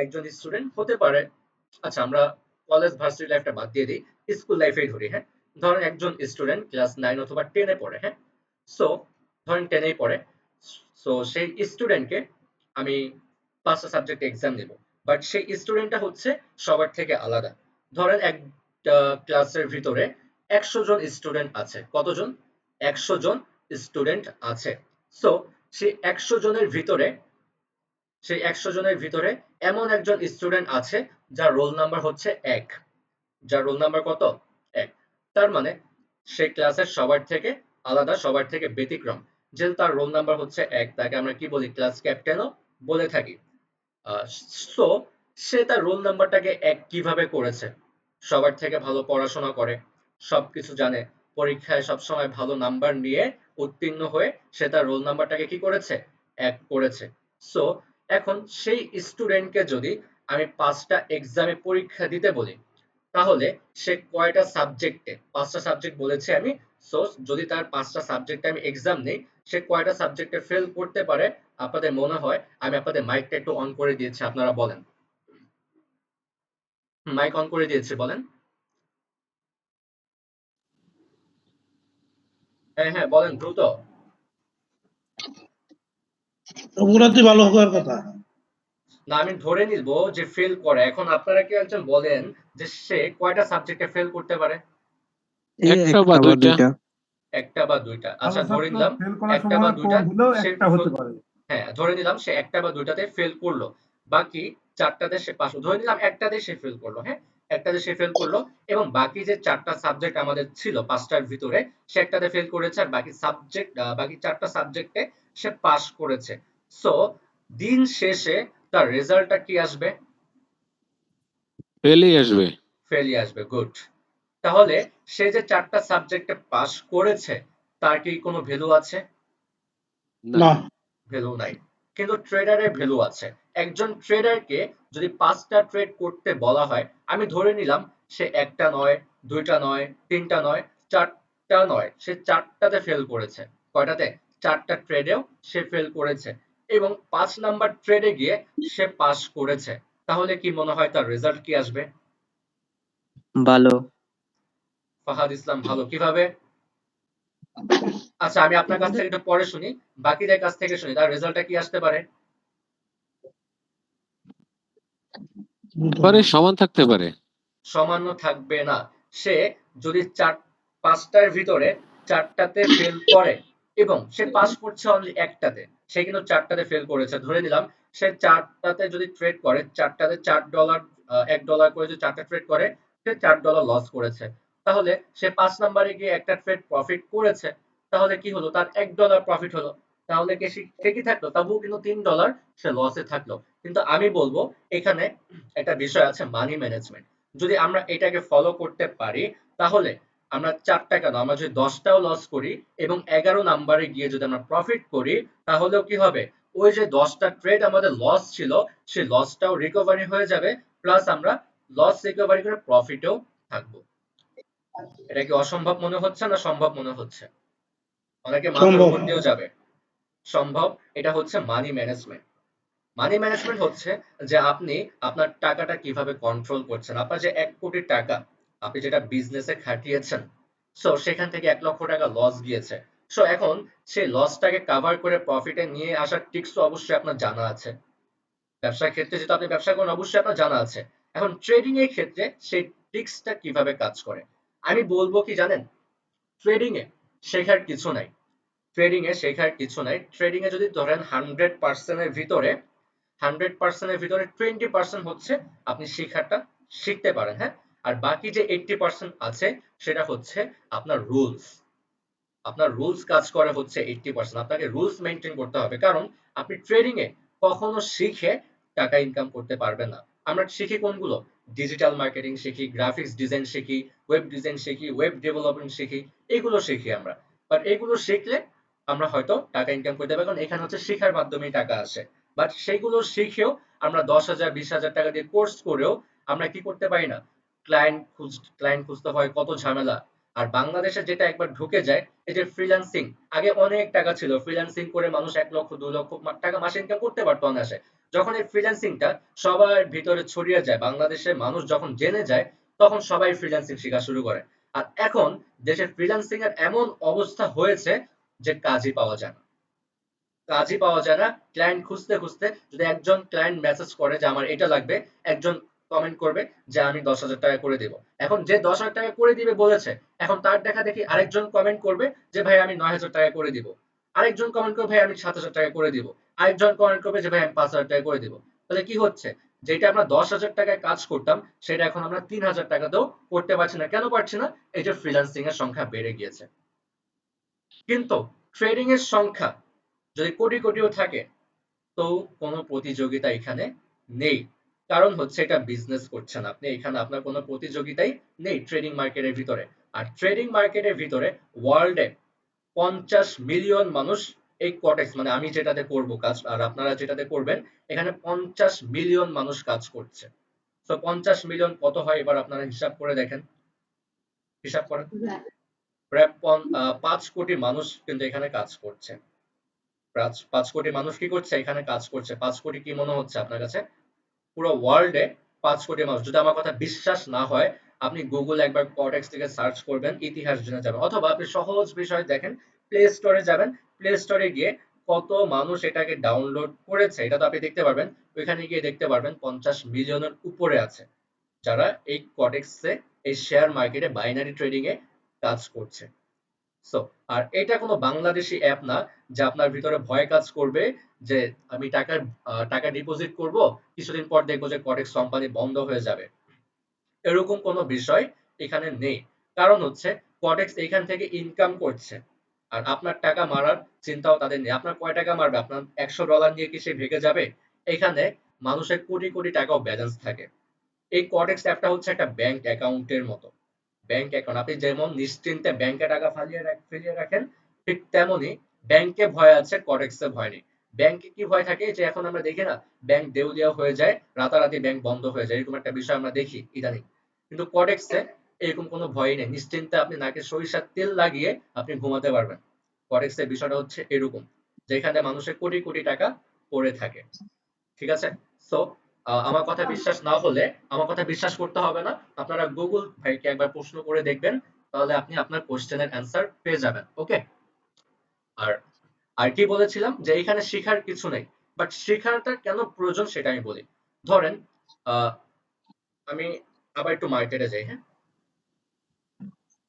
একজন স্টুডেন্ট হতে পারে, আচ্ছা আমরা কলেজ ভার্সিটি লাইফটা বাদ দিয়ে দিই, স্কুল লাইফেই ধরি, হ্যাঁ। ধরেন একজন স্টুডেন্ট ক্লাস 9 অথবা 10 এ পড়ে, হ্যাঁ। সো ধরেন 10 এই পড়ে, সো সেই স্টুডেন্টকে আমি 5টা সাবজেক্ট এক্সাম নেব, বাট সেই স্টুডেন্টটা হচ্ছে সবার থেকে আলাদা। ধরেন একটা ক্লাসের ভিতরে 100 জন স্টুডেন্ট আছে, কতজন? 100 জন স্টুডেন্ট আছে। সো সেই 100 জনের ভিতরে, সেই 100 জনের ভিতরে এমন একজন স্টুডেন্ট আছে যার রোল নাম্বার হচ্ছে 1, যার রোল নাম্বার কত? 1। তার মানে সে ক্লাসের সবার থেকে আলাদা, সবার থেকে ব্যতিক্রম। যেহেতু তার রোল নাম্বার হচ্ছে 1, তাকে আমরা কি বলি? ক্লাস ক্যাপ্টেনও বলে থাকি। সো সে তার রোল নাম্বারটাকে 1 কিভাবে করেছে? সবার থেকে ভালো পড়াশোনা করে, সবকিছু জানে, পরীক্ষায় সবসময় ভালো নাম্বার নিয়ে উত্তীর্ণ হয়ে সে তার রোল নাম্বারটাকে কি করেছে? 1 করেছে। সো এখন সেই স্টুডেন্টকে যদি আমি 5টা এক্সামে পরীক্ষা দিতে বলি, তাহলে সে কয়টা সাবজেক্টে, 5টা সাবজেক্ট বলেছি আমি, সো যদি তার 5টা সাবজেক্টে আমি এক্সাম নেই, সে কয়টা সাবজেক্টে ফেল করতে পারে আপনাদের মনে হয়? আমি আপনাদের মাইকটা একটু অন করে দিয়েছি, আপনারা বলেন। মাইক অন করে দিয়েছি, বলেন। হ্যাঁ হ্যাঁ বলেন দ্রুত। ওগুলাতে ভালো হওয়ার কথা। না আমি ধরে নিব যে ফেল করে, এখন আপনারা কি একজন বলেন যে সে কয়টা সাবজেক্টে ফেল করতে পারে? এই একটা বা 1টা বা দুইটা। 2টা। একটা বা দুইটা, ভালো আচ্ছা ধরে ছাত্র নিলাম ফেল করার একটা বা সম্ভাবনা দুইটা কম হলেও সে একটা হতে পারে। হ্যাঁ ধরে নিলাম সে একটা বা দুইটাতে ফেল করলো, বাকি 4টাতে সে পাস, ধরে নিলাম একটাতে সে ফেল করলো, হ্যাঁ, একটাতে সে ফেল করলো, এবং বাকি যে 4টা সাবজেক্ট আমাদের ছিল 5টার ভিতরে, সে একটাতে ফেল করেছে, আর বাকি সাবজেক্ট, বাকি 4টা সাবজেক্টে সে পাস করেছে। সো দিন শেষে তার রেজাল্টটা কি আসবে? ফেলই আসবে। ফেলই আসবে, গুড। তাহলে সে যে 4টা সাবজেক্টে পাস করেছে, তার কি কোনো ভ্যালু আছে? না। না, ভ্যালু নাই। কিন্তু ট্রেডারের ভ্যালু আছে। একজন ট্রেডারকে যদি 5টা ট্রেড করতে বলা হয়, আমি ধরে নিলাম সে একটা নয়, দুইটা নয়, তিনটা নয়, 4টা নয়, সে 4টাতে ফেল করেছে। কয়টাতে? 4টা ট্রেডেও সে ফেল করেছে, এবং 5 নাম্বার ট্রেডে গিয়ে সে পাস করেছে। তাহলে কি মনে হয় তার রেজাল্ট কি আসবে? ভালো। ফাহাদ ইসলাম ভালো কিভাবে? আচ্ছা আমি আপনার কাছ থেকে একটু পরে শুনি, বাকিদের কাছ থেকে শুনি, তার রেজাল্টটা কি আসতে পারে? পারে, সমান থাকতে পারে। সামান্য থাকবে না। সে যদি 5টার ভিতরে 4টাতে ফেল করে এবং সে পাস করছে অনলি একটাতে, সে কিন্তু 4টাতে ফেল করেছে, ধরে নিলাম সে 4টাতে যদি ট্রেড করে, 4টাতে $4, $1 করে যদি 4টা ট্রেড করে, সে $4 লস করেছে। তাহলে সে 5 নম্বরে গিয়ে একটা ট্রেড প্রফিট করেছে, তাহলে কি হলো? তার $1 প্রফিট হলো। তাহলে কি সে কি থাকলো, তবুও কিন্তু $3 সে লসে থাকলো। কিন্তু আমি বলবো এখানে একটা বিষয় আছে, মানি ম্যানেজমেন্ট। যদি আমরা এটাকে ফলো করতে পারি তাহলে আমরা 4টা কেন, আমরা যদি 10টাও লস করি এবং 11 নাম্বারে গিয়ে যদি আমরা প্রফিট করি, তাহলেও কি হবে, ওই যে 10টা ট্রেড আমাদের লস ছিল সেই লসটাও রিকভারি হয়ে যাবে, প্লাস আমরা লস রিকভারি করে প্রফিটেও থাকবো। এটা কি অসম্ভব মনে হচ্ছে না সম্ভব মনে হচ্ছে? অনেকে মাথার সম্ভব। উপর দিয়েও যাবে। সম্ভব। এটা হচ্ছে মানি ম্যানেজমেন্ট। মানি ম্যানেজমেন্ট হচ্ছে যে আপনি আপনার টাকাটা কিভাবে কন্ট্রোল করছেন। আপনার যে 1 কোটি টাকা আপনি যেটা বিজনেসে খাটিয়েছেন, সো সেখান থেকে 1 লক্ষ টাকা লস গিয়েছে। সো এখন সেই লসটাকে কভার করে প্রফিটে নিয়ে আসার ট্রিক্স তো অবশ্যই আপনার জানা আছে। ব্যবসার ক্ষেত্রে যেহেতু আপনি ব্যবসা করেন অবশ্যই আপনার জানা আছে। এখন ট্রেডিং এর ক্ষেত্রে সেই ট্রিক্সটা কিভাবে কাজ করে আমি বলবো কি জানেন, ট্রেডিং এ শেখার কিছু নাই। ট্রেডিং এ যদি ধরেন 100% এর ভিতরে 100% এর ভিতরে 20% হচ্ছে আপনি শেখাটা শিখতে পারেন, হ্যাঁ। আর বাকি যে 80% আছে সেটা হচ্ছে আপনার রুলস। আপনার রুলস কাজ করে হচ্ছে 80%। আপনাকে রুলস মেনটেন করতে হবে, কারণ আপনি ট্রেডিং এ কখনো শিখে টাকা ইনকাম করতে পারবেন না। আমরা শিখি কোনগুলো, ডিজিটাল মার্কেটিং শিখি, গ্রাফিক্স ডিজাইন শিখি, ওয়েব ডিজাইন শিখি, ওয়েব ডেভেলপমেন্ট শিখি, এগুলো শিখি আমরা। বাট এগুলো শিখলে আমরা হয়তো টাকা ইনকাম করতে পারবো, কারণ এখানে হচ্ছে শিখার মাধ্যমেই টাকা আসে। বাট সেইগুলো শিখেও আমরা 10,000 20,000 টাকা দিয়ে কোর্স করেও আমরা কি করতে পারি না, ক্লায়েন্ট খুঁজতে হয়, কত ঝামেলা। আর বাংলাদেশে যেটা একবার ঢুকে যায়, এই যে ফ্রিল্যান্সিং, আগে অনেক টাকা ছিল, ফ্রিল্যান্সিং করে মানুষ 1 লক্ষ 2 লক্ষ টাকা মাসে ইনকাম করতে পারতো অনায়াসে। যখন এই ফ্রিল্যান্সিংটা সবার ভিতরে ছড়িয়ে যায়, বাংলাদেশের মানুষ যখন জেনে যায়, তখন সবাই ফ্রিল্যান্সিং শেখা শুরু করে। আর এখন দেশে ফ্রিল্যান্সিং এর এমন অবস্থা হয়েছে যে কাজই পাওয়া যায় না। ক্লায়েন্ট খুঁজতে খুঁজতে যদি একজন ক্লায়েন্ট মেসেজ করে যে আমার এটা লাগবে, একজন কমেন্ট করবে যে আমি 10,000 টাকা করে দিব। এখন যে 10,000 টাকা করে দিবে বলেছে, এখন তার দেখা দেখি আরেকজন কমেন্ট করবে যে ভাই আমি 9,000 টাকা করে দিব। আরেকজন কমেন্ট করবে ভাই আমি 7,000 টাকা করে দিব। আরেকজন কমেন্ট করবে যে ভাই আমি 5,000 টাকা করে দিব। তাহলে কি হচ্ছে, যেটা আমরা 10,000 টাকায় কাজ করতাম সেটা এখন আমরা 3,000 টাকাতেও করতে পারছি না। কেন পারছি না? এই যে ফ্রিল্যান্সিং এর সংখ্যা বেড়ে গিয়েছে। কিন্তু ট্রেডিং এর সংখ্যা যদি কোটি কোটিও থাকে, তো কোনো প্রতিযোগিতা এখানে নেই। কারণ হচ্ছে এটা বিজনেস করছেন আপনি, এখানে আপনার কোনো প্রতিযোগিতাই নেই ট্রেডিং মার্কেটের ভিতরে। আর ট্রেডিং মার্কেটের ভিতরে ওয়ার্ল্ডে 50 মিলিয়ন মানুষ এই কটেক্স, মানে আমি যেটাতে করব কাজ আর আপনারা যেটাতে করবেন, এখানে 50 মিলিয়ন মানুষ কাজ করছে। তো 50 মিলিয়ন কত হয় এবার আপনারা হিসাব করে দেখেন, হিসাব করেন। প্রায় 5 কোটি মানুষ কিন্তু এখানে কাজ করছে। 5 কোটি মানুষ কি করছে এখানে কাজ করছে। 5 কোটি কি মনে হচ্ছে আপনার কাছে? পুরো ওয়ার্ল্ডে 5 কোটি মানুষ। যদি আমার কথা বিশ্বাস না হয়, আপনি গুগল একবার কর্টেক্স থেকে সার্চ করবেন, ইতিহাস জেনে যাবেন। অথবা আপনি সহজ বিষয় দেখেন, প্লে স্টোরে যাবেন, প্লে স্টোরে গিয়ে কত মানুষ এটাকে ডাউনলোড করেছে এটা তো আপনি দেখতে পারবেন। ওইখানে গিয়ে দেখতে পারবেন 50 মিলিয়নের উপরে আছে যারা এই কর্টেক্সে, এই শেয়ার মার্কেটে বাইনারি ট্রেডিং এ কাজ করছে। সো আর এটা কোনো বাংলাদেশি অ্যাপ না যে আপনার ভিতরে ভয় কাজ করবে যে আমি টাকা ডিপোজিট করব, কিছুদিন পর দেখবো যে কটেক্স কোম্পানি বন্ধ হয়ে যাবে। এরকম কোনো বিষয় এখানে নেই। কারণ হচ্ছে কটেক্স এখান থেকে ইনকাম করছে। আর আপনার টাকা মারার চিন্তাও তাদের নেই। আপনার কয় টাকা মারবে? আপনার $100 নিয়ে কি সে ভেগে যাবে? এখানে মানুষের কোটি কোটি টাকাও ব্যালেন্স থাকে। এই কটেক্স অ্যাপটা হচ্ছে একটা ব্যাংক অ্যাকাউন্টের মতো। ব্যাংক অ্যাকাউন্ট, আপনি যেমন নিশ্চিন্তে ব্যাংকে টাকা ফেলিয়ে রাখেন, ঠিক তেমনি ব্যাংকে ভয় আছে, কটেক্সে ভয় নেই। ব্যাংকে কি ভয় থাকে, যে এখন আমরা দেখি না, ব্যাংক দেউলিয়া হয়ে যায়, রাতারাতি ব্যাংক বন্ধ হয়ে যায়, এরকম একটা বিষয় আমরা দেখি ইদানিং। কিন্তু কটেক্সে এরকম কোনো ভয় নেই, নিশ্চিন্তে আপনি নাকে সরিষার তেল লাগিয়ে আপনি ঘুমাতে পারবেন। কটেক্সের বিষয়টা হচ্ছে এরকম, যেখানে মানুষের কোটি কোটি টাকা পড়ে থাকে। ঠিক আছে? সো আমার কথা বিশ্বাস না হলে, আমার কথা বিশ্বাস করতে হবে না, আপনারা গুগল ভাইকে একবার প্রশ্ন করে দেখবেন, তাহলে আপনি আপনার কোশ্চেনের অ্যান্সার পেয়ে যাবেন। ওকে? আর আর কি বলেছিলাম যে এখানে শেখার কিছু নেই, বাট শেখাটা কেন প্রয়োজন সেটা আমি বলি। ধরেন আহ, আমি আবার একটু মার্কেটে যাই, হ্যাঁ,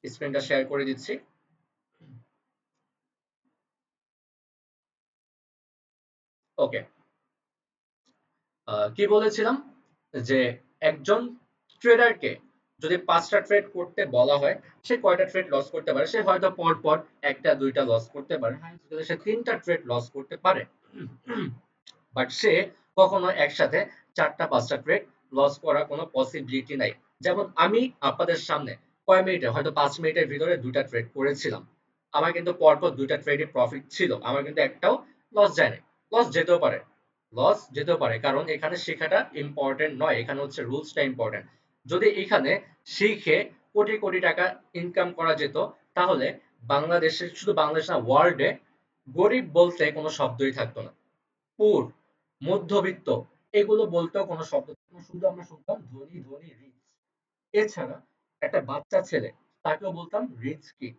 স্ক্রিনটা শেয়ার করে দিচ্ছি। ওকে, কি বলেছিলাম, যে একজন ট্রেডারকে যদি 5টা ট্রেড করতে বলা হয় সে কয়টা ট্রেড লস করতে পারে? সে হয়তো পর পর একটা দুইটা লস করতে পারে, সে 3টা ট্রেড লস করতে পারে, বাট সে কখনো একসাথে 4টা 5টা ট্রেড লস করার কোনো পসিবিলিটি নাই। যেমন আমি আপনাদের সামনে কয় মিনিটে, হয়তো 5 মিনিটের ভিতরে 2টা ট্রেড করেছিলাম, আমার কিন্তু পরপর 2টা ট্রেডে প্রফিট ছিল, আমার কিন্তু একটাও লস যায়নি। লস যেতেও পারে, লস যেতেও পারে, কারণ এখানে শেখাটা ইম্পর্টেন্ট নয়, এখানে হচ্ছে রুলসটা ইম্পর্টেন্ট। যদি এখানে শিখে কোটি কোটি টাকা ইনকাম করা যেত, তাহলে বাংলাদেশে, শুধু বাংলাদেশ না, ওয়ার্ল্ডে গরিব বলতে কোনো শব্দই থাকতো না। পুর, মধ্যবিত্ত, এগুলো বলতেও কোনো শব্দ থাকতো না, শুধু আমরা শুনতাম ধনী ধনী রিচ। এছাড়া একটা বাচ্চা ছেলে, তাকেও বলতাম রিচ কিড।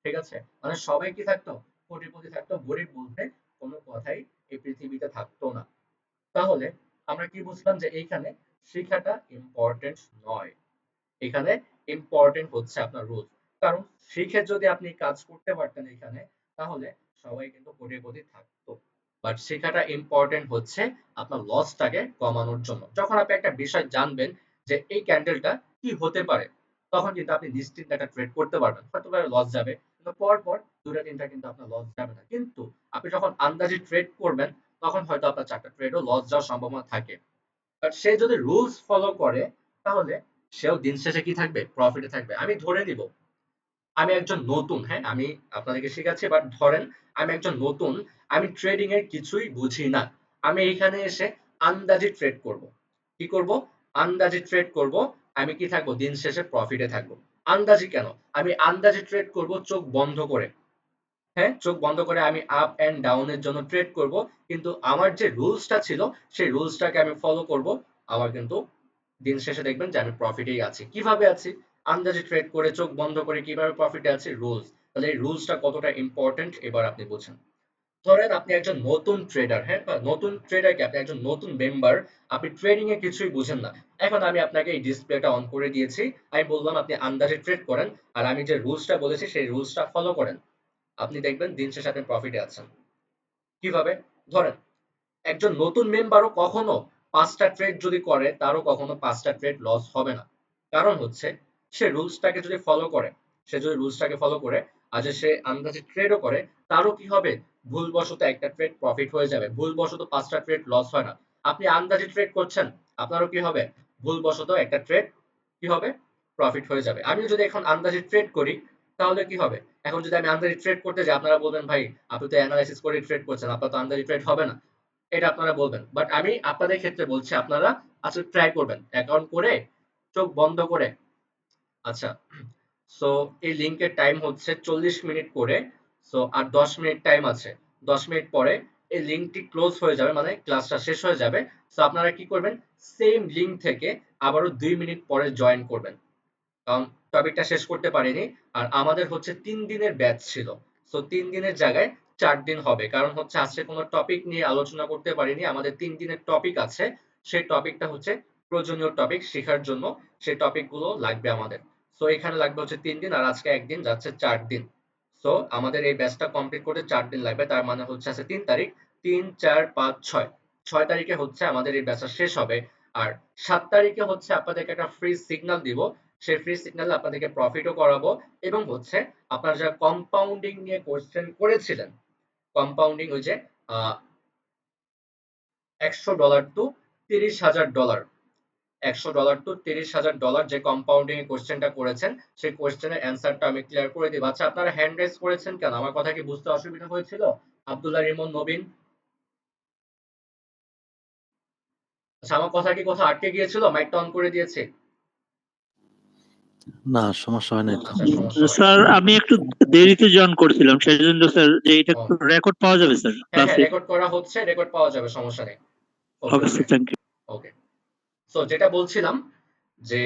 ঠিক আছে, মানে সবাই কি থাকতো? কোটিপতি থাকতো, গরিব বলতে কোনো কথাই এই পৃথিবীতে থাকতো না। তাহলে আমরা কি বুঝলাম? যে এইখানে শিক্ষাটা ইম্পর্টেন্ট নয়, এখানে ইম্পর্টেন্ট হচ্ছে আপনার রুলস। কারণ শিখে যদি আপনি কাজ করতে পারতেন এখানে, তাহলে সবাই কিন্তু কোটিপতি থাকতো। বাট শেখাটা ইম্পর্টেন্ট হচ্ছে আপনার লসটাকে কমানোর জন্য। যখন আপনি একটা বিষয় জানবেন যে এই ক্যান্ডেলটা কি হতে পারে, তখন কিন্তু আপনি নিশ্চিন্তে একটা ট্রেড করতে পারবেন। হয়তো লস যাবে, কিন্তু পর পর দুটা তিনটা কিন্তু আপনার লস যাবে না। কিন্তু আপনি যখন আন্দাজি ট্রেড করবেন, তখন হয়তো আপনার 4টা ট্রেডও লস যাওয়ার সম্ভাবনা থাকে। বাট সে যদি রুলস ফলো করে, তাহলে সেও দিন শেষে কি থাকবে? প্রফিটে থাকবে। আমি ধরে নিব আমি একজন নতুন, হ্যাঁ, আমি আপনাদেরকে শেখাচ্ছি, বাট ধরেন আমি একজন নতুন, আমি ট্রেডিং এর কিছুই বুঝি না, আমি এখানে এসে আন্দাজি ট্রেড করব। কি করব? আন্দাজি ট্রেড করব। আমি কি থাকবো? দিন শেষে প্রফিটে থাকবো। আন্দাজি কেন? আমি আন্দাজি ট্রেড করব চোখ বন্ধ করে। হ্যাঁ, চোখ বন্ধ করে আমি আপ এন্ড ডাউন এর জন্য ট্রেড করব, কিন্তু আমার যে রুলসটা ছিল সেই রুলসটাকে আমি ফলো করব। আমার কিন্তু দিন শেষে দেখবেন যে আমি প্রফিটেই আছি। কিভাবে আছি? আন্দাজে ট্রেড করে চোখ বন্ধ করে কিভাবে প্রফিটে আছি? রুলস। তাহলে এই রুলসটা কতটা ইম্পর্টেন্ট এবার আপনি বুঝেন। ধরেন আপনি একজন নতুন ট্রেডার, হ্যাঁ, বা নতুন ট্রেডার কি, আপনি একজন নতুন মেম্বার, আপনি ট্রেডিং এ কিছুই বুঝেন না। এখন আমি আপনাকে এই ডিসপ্লেটা অন করে দিয়েছি, আমি বললাম আপনি আন্দাজে ট্রেড করেন, আর আমি যে রুলসটা বলেছি সেই রুলসটা ফলো করেন। আপনি দেখবেন দিন শেষে আপনি প্রফিটে আছেন। কিভাবে? ধরেন একজন নতুন মেম্বারও কখনো 5টা ট্রেড যদি করে, তারও কখনো 5টা ট্রেড লস হবে না। কারণ হচ্ছে সে রুলসটাকে যদি ফলো করে, সে যদি রুলসটাকে ফলো করে আর যে সে আন্দাজে ট্রেডও করে, তারও কি হবে? ভুলবশত একটা ট্রেড প্রফিট হয়ে যাবে, ভুলবশত 5টা ট্রেড লস হয় না। আপনি আন্দাজে ট্রেড করছেন, আপনারও কি হবে? ভুলবশত একটা ট্রেড কি হবে? প্রফিট হয়ে যাবে। আমিও যদি এখন আন্দাজে ট্রেড করি, তাহলে কি হবে? এখন যদি আমি আন্দাজে ট্রেড করতে যাই, আপনারা বলবেন ভাই আপনি তো অ্যানালাইসিস করে ট্রেড করছেন, আপনার তো আন্দাজে ট্রেড হবে না, এটা আপনারা বলবেন। বাট আমি আপনাদের ক্ষেত্রে বলছি, আপনারা আসলে ট্রাই করবেন অ্যাকাউন্ট করে চোখ বন্ধ করে। আচ্ছা, সো এই লিংকের টাইম হচ্ছে 40 মিনিট করে। সো আর 10 মিনিট টাইম আছে। 10 মিনিট পরে এই লিংকটি ক্লোজ হয়ে যাবে, মানে ক্লাসটা শেষ হয়ে যাবে। সো আপনারা কি করবেন? সেম লিংক থেকে আবারও 2 মিনিট পরে জয়েন করবেন, কারণ টপিকটা শেষ করতে পারিনি। আর আমাদের হচ্ছে 3 দিনের ব্যাচ ছিল, সো 3 দিনের জায়গায় 4 দিন হবে, কারণ হচ্ছে আজকে কোনো টপিক নিয়ে আলোচনা করতে পারিনি। আমাদের 3 দিনের টপিক আছে, সেই টপিকটা হচ্ছে প্রয়োজনীয় টপিক শেখার জন্য, সেই টপিকগুলো লাগবে আমাদের। সো এখানে লাগবে হচ্ছে 3 দিন, আর আজকে একদিন, যাচ্ছে 4 দিন। সো আমাদের এই ব্যাচটা কমপ্লিট করতে 4 দিন লাগবে, তার মানে হচ্ছে আছে 3 তারিখ, 3 4 5 6, 6 তারিখে হচ্ছে আমাদের এই ব্যাচটা শেষ হবে। আর 7 তারিখে হচ্ছে আপনাদেরকে একটা ফ্রি সিগন্যাল দিব, সেই ফ্রি সিগন্যালে আপনাদেরকে প্রফিটও করাবো, এবং হচ্ছে আপনারা যারা কম্পাউন্ডিং নিয়ে কোশ্চেন করেছিলেন, কম্পাউন্ডিং ওই যে $100 টু $30,000, $100 টু $30,000 যে কম্পাউন্ডিং এর কোশ্চেনটা করেছেন, সেই কোশ্চেনের অ্যান্সারটা আমি ক্লিয়ার করে দিব। আচ্ছা, আপনারা হ্যান্ড রেজ করেছেন কেন? আমার কথা কি বুঝতে অসুবিধা হয়েছিল? আব্দুল্লাহ, রিমন, নবীন। আচ্ছা, আমার কথা কি কোথাও আটকে গিয়েছিল? মাইকটা অন করে দিয়েছি। না, সমস্যা হয় নাই তো। আচ্ছা, সমস্যা হয়। স্যার আমি একটু দেরিতে জয়েন করছিলাম, সেই জন্য স্যার যে এটা ও, রেকর্ড পাওয়া যাবে স্যার হ্যাঁ হ্যাঁ, ক্লাসে? রেকর্ড করা হচ্ছে, রেকর্ড পাওয়া যাবে, সমস্যা নেই। Okay okay okay sir, thank you. Okay. So যেটা বলছিলাম যে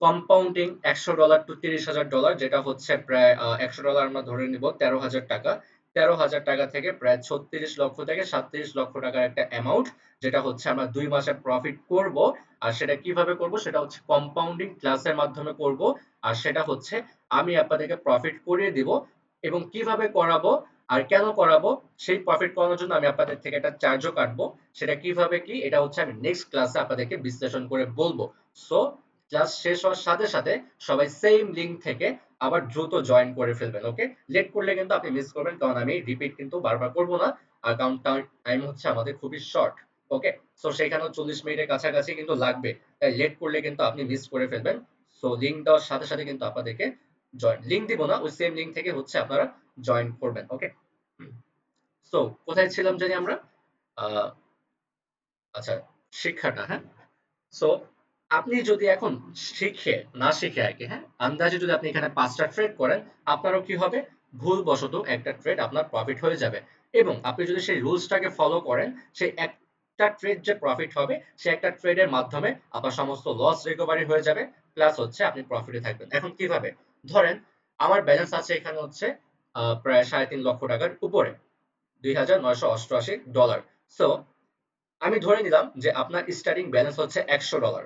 কম্পাউন্ডিং $100 টু $30,000, যেটা হচ্ছে প্রায় $100 আমরা ধরে নিব 13,000 টাকা। 13,000 টাকা থেকে প্রায় 36 লক্ষ থেকে 37 লক্ষ টাকার একটা অ্যামাউন্ট, যেটা হচ্ছে আমরা 2 মাসে প্রফিট করব। আর সেটা কিভাবে করব? সেটা হচ্ছে কম্পাউন্ডিং ক্লাসের মাধ্যমে করব। আর সেটা হচ্ছে আমি আপনাদেরকে প্রফিট করিয়ে দিব, এবং কিভাবে করাবো আর কেন করাবো, সেই প্রফিট করানোর জন্য আমি আপনাদের থেকে একটা চার্জও কাটবো। সেটা কিভাবে কি, এটা হচ্ছে আমি নেক্সট ক্লাসে আপনাদেরকে বিশ্লেষণ করে বলবো। সো ক্লাস শেষ হওয়ার সাথে সাথে সবাই সেম লিংক থেকে আবার দ্রুত জয়েন করে ফেলবেন। ওকে, লেট করলে কিন্তু আপনি মিস করবেন, কারণ আমি রিপিট কিন্তু বারবার করব না, আর কারণ টাইম হচ্ছে আমাদের খুবই শর্ট। ওকে, সো সেখানেও 40 মিনিটের কাছাকাছি কিন্তু লাগবে, তাই লেট করলে কিন্তু আপনি মিস করে ফেলবেন। সো লিংক দেওয়ার সাথে সাথে কিন্তু আপনাদেরকে জয়েন, লিংক দিব না, ওই সেম লিংক থেকে হচ্ছে আপনারা জয়েন করবেন। ওকে, সো কোথায় ছিলাম জানি আমরা? আচ্ছা, শিক্ষাটা, হ্যাঁ। সো আপনি যদি এখন না শিখে আর কি, হ্যাঁ, আন্দাজে যদি আপনি এখানে 5টা ট্রেড করেন, আপনারও কি হবে, ভুলবশত একটা ট্রেড আপনার প্রফিট হয়ে যাবে। এবং আপনি যদি সেই রুলসটাকে ফলো করেন, সেই একটা ট্রেড যে প্রফিট হবে, সে একটা ট্রেডের মাধ্যমে আপনার সমস্ত লস রিকভারি হয়ে যাবে, প্লাস হচ্ছে আপনি প্রফিটে থাকবেন। এখন কিভাবে? ধরেন আমার ব্যালেন্স আছে এখানে হচ্ছে প্রায় 3.5 লক্ষ টাকার উপরে, $2,988। সো আমি ধরে নিলাম যে আপনার স্টার্টিং ব্যালেন্স হচ্ছে $100।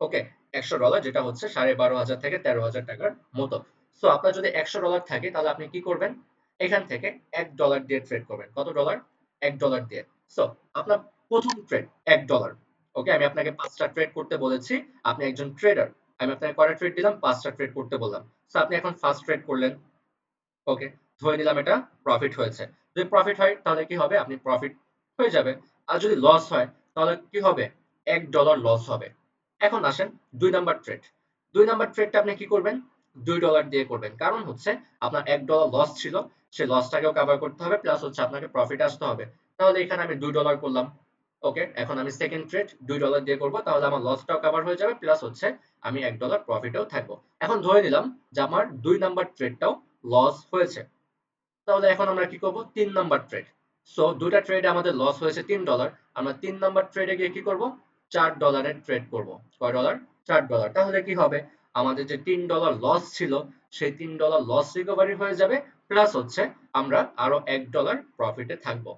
ওকে, $100, যেটা হচ্ছে 12,500 থেকে 13,000 টাকার মতো। সো আপনার যদি $100 থাকে, তাহলে আপনি কি করবেন, এখান থেকে $1 দিয়ে ট্রেড করবেন। কত ডলার? $1 দিয়ে। সো আপনার প্রথম ট্রেড $1। ওকে, আমি আপনাকে 5টা ট্রেড করতে বলেছি, আপনি একজন ট্রেডার, আমি আপনাকে কয়টা ট্রেড দিলাম? 5টা ট্রেড করতে বললাম। সো আপনি এখন ফার্স্ট ট্রেড করলেন। ওকে, ধরে নিলাম এটা প্রফিট হয়েছে। যদি প্রফিট হয় তাহলে কি হবে, আপনি প্রফিট হয়ে যাবে। আর যদি লস হয় তাহলে কি হবে, $1 লস হবে। এখন আসেন 2 নাম্বার ট্রেড। 2 নাম্বার ট্রেডটা আপনি কি করবেন, $2 দিয়ে করবেন, কারণ হচ্ছে আপনার $1 লস ছিল, সেই লসটাকেও কভার করতে হবে, প্লাস হচ্ছে আপনাকে প্রফিট আসতে হবে। তাহলে এখানে আমি $2 করলাম। ওকে, এখন আমি সেকেন্ড ট্রেড $2 দিয়ে করব, তাহলে আমার লসটাও কভার হয়ে যাবে, প্লাস হচ্ছে আমি $1 প্রফিটেও থাকবো। এখন ধরে নিলাম যে আমার 2 নাম্বার ট্রেডটাও লস হয়েছে, তাহলে এখন আমরা কি করব, 3 নাম্বার ট্রেড। সো দুইটা ট্রেডে আমাদের লস হয়েছে $3, আমরা 3 নাম্বার ট্রেডে গিয়ে কি করব, $4 ট্রেড করব। কয় ডলার? $4। তাহলে কি হবে, আমাদের যে $3 লস ছিল, সেই $3 লস রিকভারি হয়ে যাবে, প্লাস হচ্ছে আমরা আরো $1 প্রফিটে থাকবো।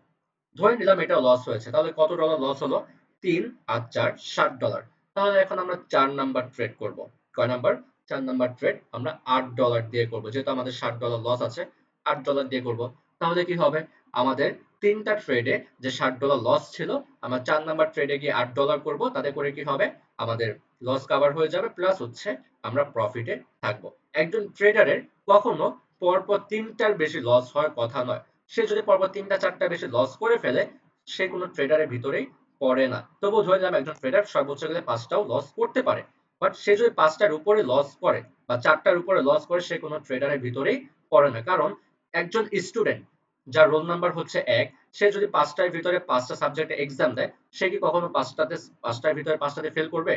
ধরে নিলাম এটা লস হয়েছে, তাহলে কত ডলার লস হলো, 3 আর 4 $60। তাহলে এখন আমরা 4 নাম্বার ট্রেড করব। কয় নাম্বার? 4 নাম্বার ট্রেড আমরা $8 দিয়ে করব, যেহেতু আমাদের $60 লস আছে, $8 দিয়ে করব। তাহলে কি হবে, আমাদের তিনটা ট্রেডে যে $60 লস ছিল, আমরা 4 নাম্বার ট্রেডে গিয়ে $8 করব, তাতে করে কি হবে, আমাদের লস কভার হয়ে যাবে, প্লাস হচ্ছে আমরা প্রফিটে থাকবো। একজন ট্রেডারের কখনো পরপর তিনটার বেশি লস হওয়ার কথা নয়। সে যদি পরপর 3টা 4টা বেশি লস করে ফেলে, সে কোনো ট্রেডারের ভিতরেই পড়ে না। তবুও ধরে নিলাম একজন ট্রেডার সর্বোচ্চ গেলে 5টাও লস করতে পারে, বাট সে যদি 5টার উপরে লস করে বা 4টার উপরে লস করে, সে কোনো ট্রেডারের ভিতরেই পড়ে না। কারণ একজন স্টুডেন্ট যার রোল নাম্বার হচ্ছে 1, সে যদি 5টার ভিতরে 5টা সাবজেক্টে এক্সাম দেয়, সে কি কখনো 5টার ভিতরে 5টাতে ফেল করবে?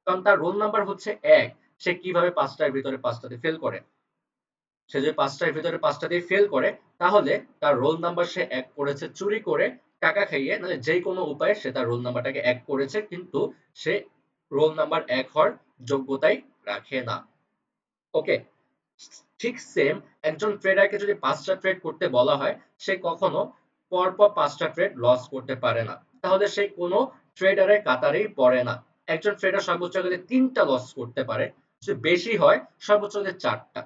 কারণ তার রোল নাম্বার হচ্ছে 1, সে কিভাবে 5টার ভিতরে 5টাতে ফেল করে? সে যদি 5টার ভিতরে 5টাতেই ফেল করে, তাহলে তার রোল নাম্বার সে 1 করেছে চুরি করে, টাকা খাইয়ে, নাহলে যে কোনো উপায়ে সে তার রোল নাম্বারটাকে 1 করেছে, কিন্তু সে রোল নাম্বার 1 হওয়ার যোগ্যতাই রাখে না। ওকে, ঠিক সেম একজন ট্রেডারকে যদি 5টা ট্রেড করতে বলা হয়, সে কখনো পরপর 5টা ট্রেড লস করতে পারে না, তাহলে সে কোনো ট্রেডারের কাতারেই পড়ে না। একজন ট্রেডার সর্বোচ্চ গেলে 3টা লস করতে পারে, যদি বেশি হয় সর্বোচ্চ গেলে 4টা,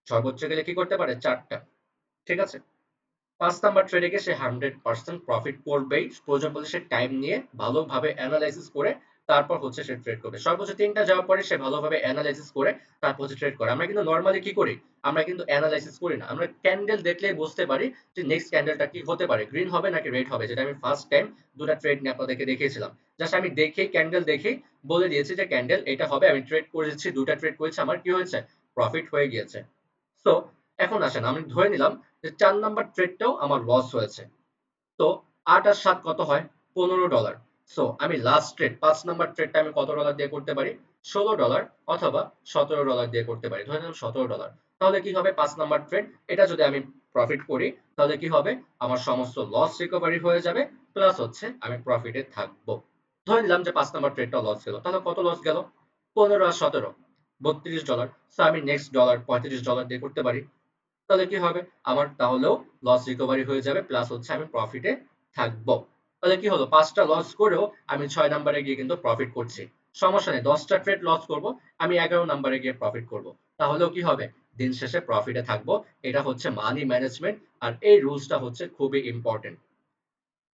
সর্বোচ্চ গেলে কি করতে পারে, 4টা। ঠিক আছে, 5 নাম্বার ট্রেডে গিয়ে সে 100% প্রফিট করবেই, প্রয়োজন বলে সে টাইম নিয়ে ভালোভাবে অ্যানালাইসিস করে তারপর হচ্ছে সে ট্রেড করবে। সর্বোচ্চ 3টা যাওয়ার পরে সে ভালোভাবে অ্যানালাইসিস করে তারপর হচ্ছে ট্রেড করে। আমরা কিন্তু নরমালি কি করি, আমরা কিন্তু অ্যানালাইসিস করি না, আমরা ক্যান্ডেল দেখলেই বুঝতে পারি যে নেক্সট ক্যান্ডেলটা কি হতে পারে, গ্রিন হবে নাকি রেড হবে, যেটা আমি ফার্স্ট টাইম দুটো ট্রেড নিয়ে আপনাদেরকে দেখিয়েছিলাম। জাস্ট আমি দেখেই ক্যান্ডেল দেখেই বলে দিয়েছি যে ক্যান্ডেল এটা হবে, আমি ট্রেড করেছি, দুটো ট্রেড করেছি, আমার কি হয়েছে, প্রফিট হয়ে গিয়েছে। সো এখন আসেন, আমি ধরে নিলাম যে 4 নাম্বার ট্রেডটাও আমার লস হয়েছে। তো 8 আর 7 কত হয়, $15। সো আমি লাস্ট ট্রেড 5 নাম্বার ট্রেডটা আমি কত ডলার দিয়ে করতে পারি, $16 অথবা $17 দিয়ে করতে পারি, ধরে নিলাম $17। তাহলে কি হবে, 5 নাম্বার ট্রেড এটা যদি আমি প্রফিট করি, তাহলে কি হবে, আমার সমস্ত লস রিকভারি হয়ে যাবে, প্লাস হচ্ছে আমি প্রফিটে থাকবো। ধরে নিলাম যে 5 নাম্বার ট্রেডটা লস ছিল, তাহলে কত লস গেল, 15 আর 17 $32। সো আমি নেক্সট ডলার $35 দিয়ে করতে পারি, তাহলে কি হবে, আমার তাহলেও লস রিকভারি হয়ে যাবে, প্লাস হচ্ছে আমি প্রফিটে থাকবো। তাহলে কি হলো, 5টা লস করেও আমি 6 নাম্বারে গিয়ে কিন্তু প্রফিট করছি। সমস্যা নেই, 10টা ট্রেড লস করব, আমি 11 নাম্বারে গিয়ে প্রফিট করব, তাহলেও কি হবে, দিন শেষে প্রফিটে থাকবো। এটা হচ্ছে মানি ম্যানেজমেন্ট, আর এই রুলসটা হচ্ছে খুবই ইম্পর্টেন্ট।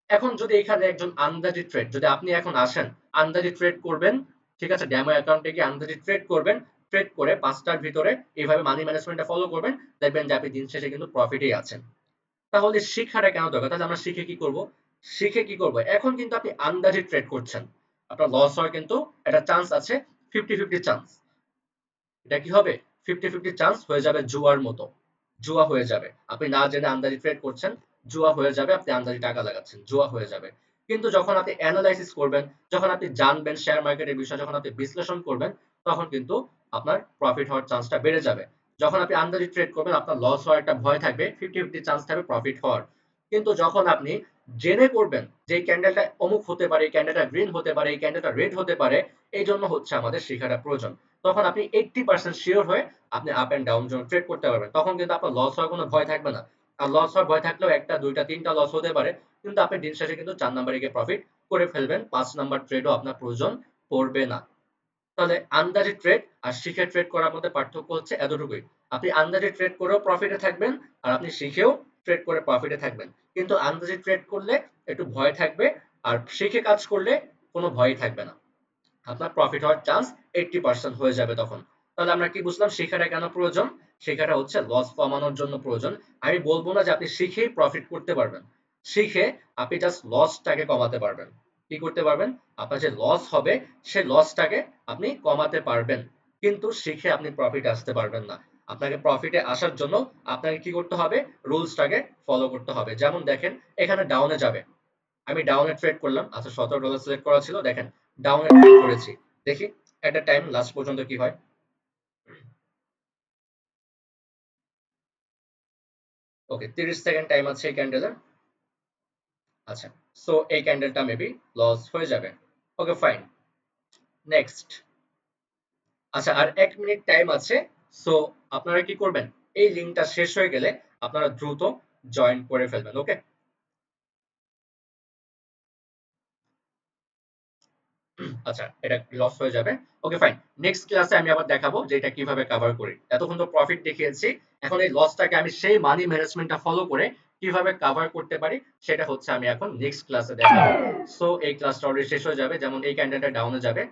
এখন যদি এখানে একজন আন্দাজি ট্রেড, যদি আপনি এখন আসেন আন্দাজি ট্রেড করবেন, ঠিক আছে, ডেমো অ্যাকাউন্টে গিয়ে আন্দাজে ট্রেড করবেন, ট্রেড করে 5টার ভিতরে এইভাবে মানি ম্যানেজমেন্টটা ফলো করবেন, দেখবেন যে আপনি দিন শেষে কিন্তু প্রফিটেই আছেন। তাহলে শিক্ষাটা কেন দরকার? তাহলে আমরা শিখে কি করব? শিখে কি করব? এখন কিন্তু আপনি আন্দাজে ট্রেড করছেন, আপনার লস হওয়ার কিন্তু একটা চান্স আছে, 50-50 চান্স। এটা কি হবে? 50-50 চান্স হয়ে যাবে জুয়ার মতো, জুয়া হয়ে যাবে। আপনি না জেনে আন্দাজে ট্রেড করছেন, জুয়া হয়ে যাবে, আপনি আন্দাজে টাকা লাগাচ্ছেন, জুয়া হয়ে যাবে। কিন্তু যখন আপনি অ্যানালাইসিস করবেন, যখন আপনি জানবেন শেয়ার মার্কেটের বিষয়ে, যখন আপনি বিশ্লেষণ করবেন, তখন কিন্তু আপনার প্রফিট হওয়ার চান্সটা বেড়ে যাবে। যখন আপনি আন্দাজে ট্রেড করবেন, আপনার লস হওয়ার একটা ভয় থাকবে, 50-50 চান্স থাকবে প্রফিট হওয়ার। কিন্তু যখন আপনি জেনে করবেন যে এই ক্যান্ডেলটা অমুক হতে পারে, এই ক্যান্ডেলটা গ্রিন হতে পারে, এই ক্যান্ডেলটা রেড হতে পারে, এই জন্য হচ্ছে আমাদের শেখাটা প্রয়োজন। তখন আপনি 80% শিওর হয়ে আপনি up and down zone trade করতে পারবেন। তখন কিন্তু আপনার লস হওয়ার কোনো ভয় থাকবে না। আর লস হওয়ার ভয় থাকলেও একটা, দুইটা, তিনটা লস হতে পারে। কিন্তু আপনি দিন শেষে কিন্তু 4 নাম্বারে গিয়ে প্রফিট করে ফেলবেন। 5 নাম্বার ট্রেডও আপনার প্রয়োজন পড়বে না। তাহলে আন্দাজে ট্রেড আর শিখে ট্রেড করার মধ্যে পার্থক্য হচ্ছে এতটুকুই। আপনি আন্দাজে ট্রেড করেও প্রফিটে থাকবেন, আর আপনি শিখেও ট্রেড করে প্রফিটে থাকবেন। কিন্তু আন্দাজে ট্রেড করলে একটু ভয় থাকবে, আর শিখে কাজ করলে কোনো ভয়ই থাকবে না। আপনার প্রফিট হওয়ার চান্স 80% হয়ে যাবে তখন। তাহলে আমরা কি বুঝলাম শেখাটা কেন প্রয়োজন? শেখাটা হচ্ছে লস কমানোর জন্য প্রয়োজন। আমি বলবো না যে আপনি শিখেই প্রফিট করতে পারবেন। শিখে আপনি জাস্ট লসটাকে কমাতে পারবেন। কি করতে পারবেন? আপনার যে লস হবে সেই লসটাকে আপনি কমাতে পারবেন। কিন্তু শিখে আপনি প্রফিট আসতে পারবেন না। আপনাকে প্রফিটে আসার জন্য আপনাকে কি করতে হবে? রুলসটাকে ফলো করতে হবে। যেমন দেখেন, এখানে ডাউনে যাবে, আমি ডাউনে ট্রেড করলাম। আচ্ছা, $17 সিলেক্ট করা ছিল, দেখেন ডাউনে ট্রেড করেছি। দেখি একটা টাইম লাস্ট পর্যন্ত কি হয়। ওকে, 30 সেকেন্ড টাইম আছে এই ক্যান্ডেলের। আচ্ছা, সো এই ক্যান্ডেলটা মেবি লস হয়ে যাবে। ওকে, ফাইন, নেক্সট। আচ্ছা, আর 1 মিনিট টাইম আছে। সো আপনারা কি করবেন? এই লিংকটা শেষ হয়ে গেলে আপনারা দ্রুত জয়েন করে ফেলবেন। ওকে, আচ্ছা, এটা লস হয়ে যাবে। ওকে, ফাইন। নেক্সট ক্লাসে আমি আবার দেখাবো যে এটা কিভাবে কভার করি। এতক্ষণ তো প্রফিট দেখিয়েছি, এখন এই লসটাকে আমি সেই মানি ম্যানেজমেন্টটা ফলো করে কিভাবে কভার করতে পারি সেটা হচ্ছে আমি এখন নেক্সট ক্লাসে দেখাবো। সো এই ক্লাসটা অলরেডি শেষ হয়ে যাবে। যেমন এই ক্যান্ডেলটা ডাউনে যাবে,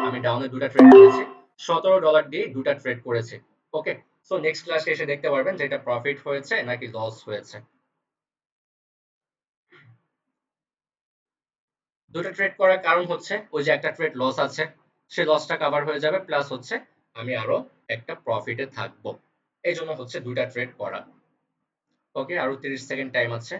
আমি ডাউনে দুটা ট্রেড করেছি, $17 দিয়ে দুটা ট্রেড করেছি। ওকে, সো নেক্সট ক্লাসে এসে দেখতে পারবেন যে এটা প্রফিট হয়েছে নাকি লস হয়েছে। দুটো ট্রেড করার কারণ হচ্ছে ওই যে একটা ট্রেড লস আছে, সেই লসটা কভার হয়ে যাবে, প্লাস হচ্ছে আমি আরো একটা প্রফিটে থাকবো। এই জন্য হচ্ছে দুইটা ট্রেড করা। ওকে, আরো 30 সেকেন্ড টাইম আছে।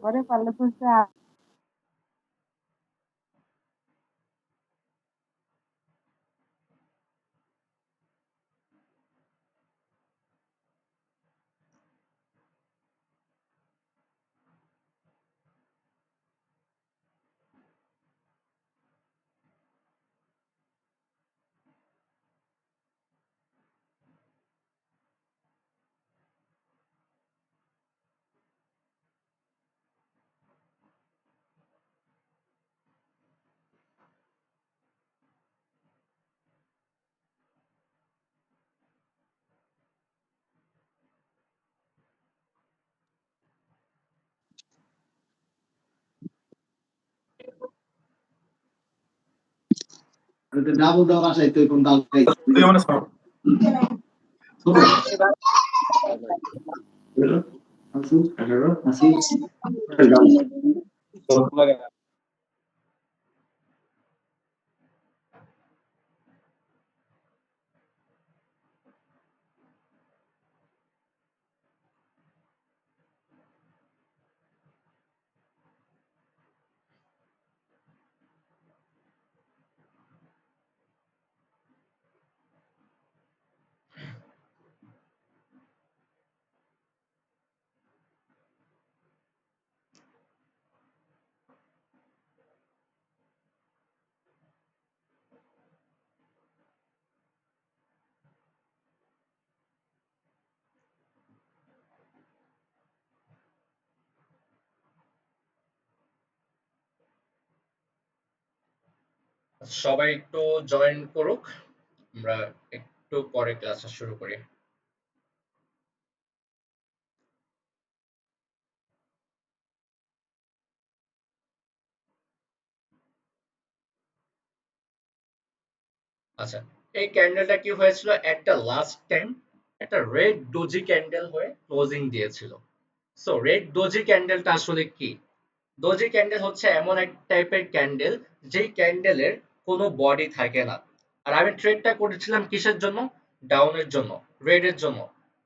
পরে পারলে বলছে ডাবল দেওয়ার আশায় তো এখন ডাল খাই সবাই একটু জয়েন করুক, আমরা একটু পরে ক্লাসটা শুরু করি। আচ্ছা, এই ক্যান্ডেলটা কি হয়েছিল, একটা লাস্ট টাইম একটা রেড ডোজি ক্যান্ডেল হয়ে ক্লোজিং দিয়েছিল। সো রেড ডোজি ক্যান্ডেলটা আসলে কি? ডোজি ক্যান্ডেল হচ্ছে এমন এক টাইপের ক্যান্ডেল যেই ক্যান্ডেলের কোনো বডি থাকে না। আর আমি ট্রেডটা করেছিলাম কিসের জন্য? ডাউনের জন্য, রেড এর জন্য।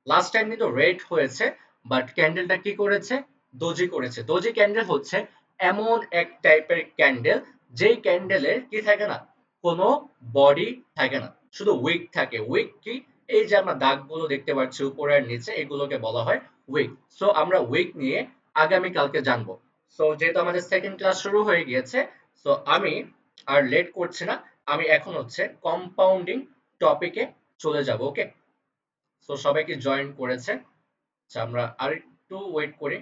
লাস্ট টাইম কিন্তু রেড হয়েছে, বাট ক্যান্ডেলটা কি করেছে? ডোজি করেছে। ডোজি ক্যান্ডেল হচ্ছে এমন এক টাইপের ক্যান্ডেল যেই ক্যান্ডেলের কি থাকে না, কোনো বডি থাকে না, শুধু উইক থাকে। উইক কি? এই যে আমরা দাগগুলো দেখতে পাচ্ছি উপরে আর নিচে, এগুলোকে বলা হয় উইক। সো আমরা উইক নিয়ে আগামী কালকে জানবো। সো যেহেতু আমাদের সেকেন্ড ক্লাস শুরু হয়ে গিয়েছে, সো আমি আর লেট করছি না, আমি এখন হচ্ছে কম্পাউন্ডিং টপিকে চলে যাব। ওকে, সো সবাই কি জয়েন করেছে? আচ্ছা, আমরা আরেকটু ওয়েট করি,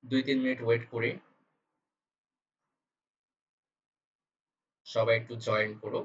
2-3 মিনিট ওয়েট করি, সবাই একটু জয়েন করো।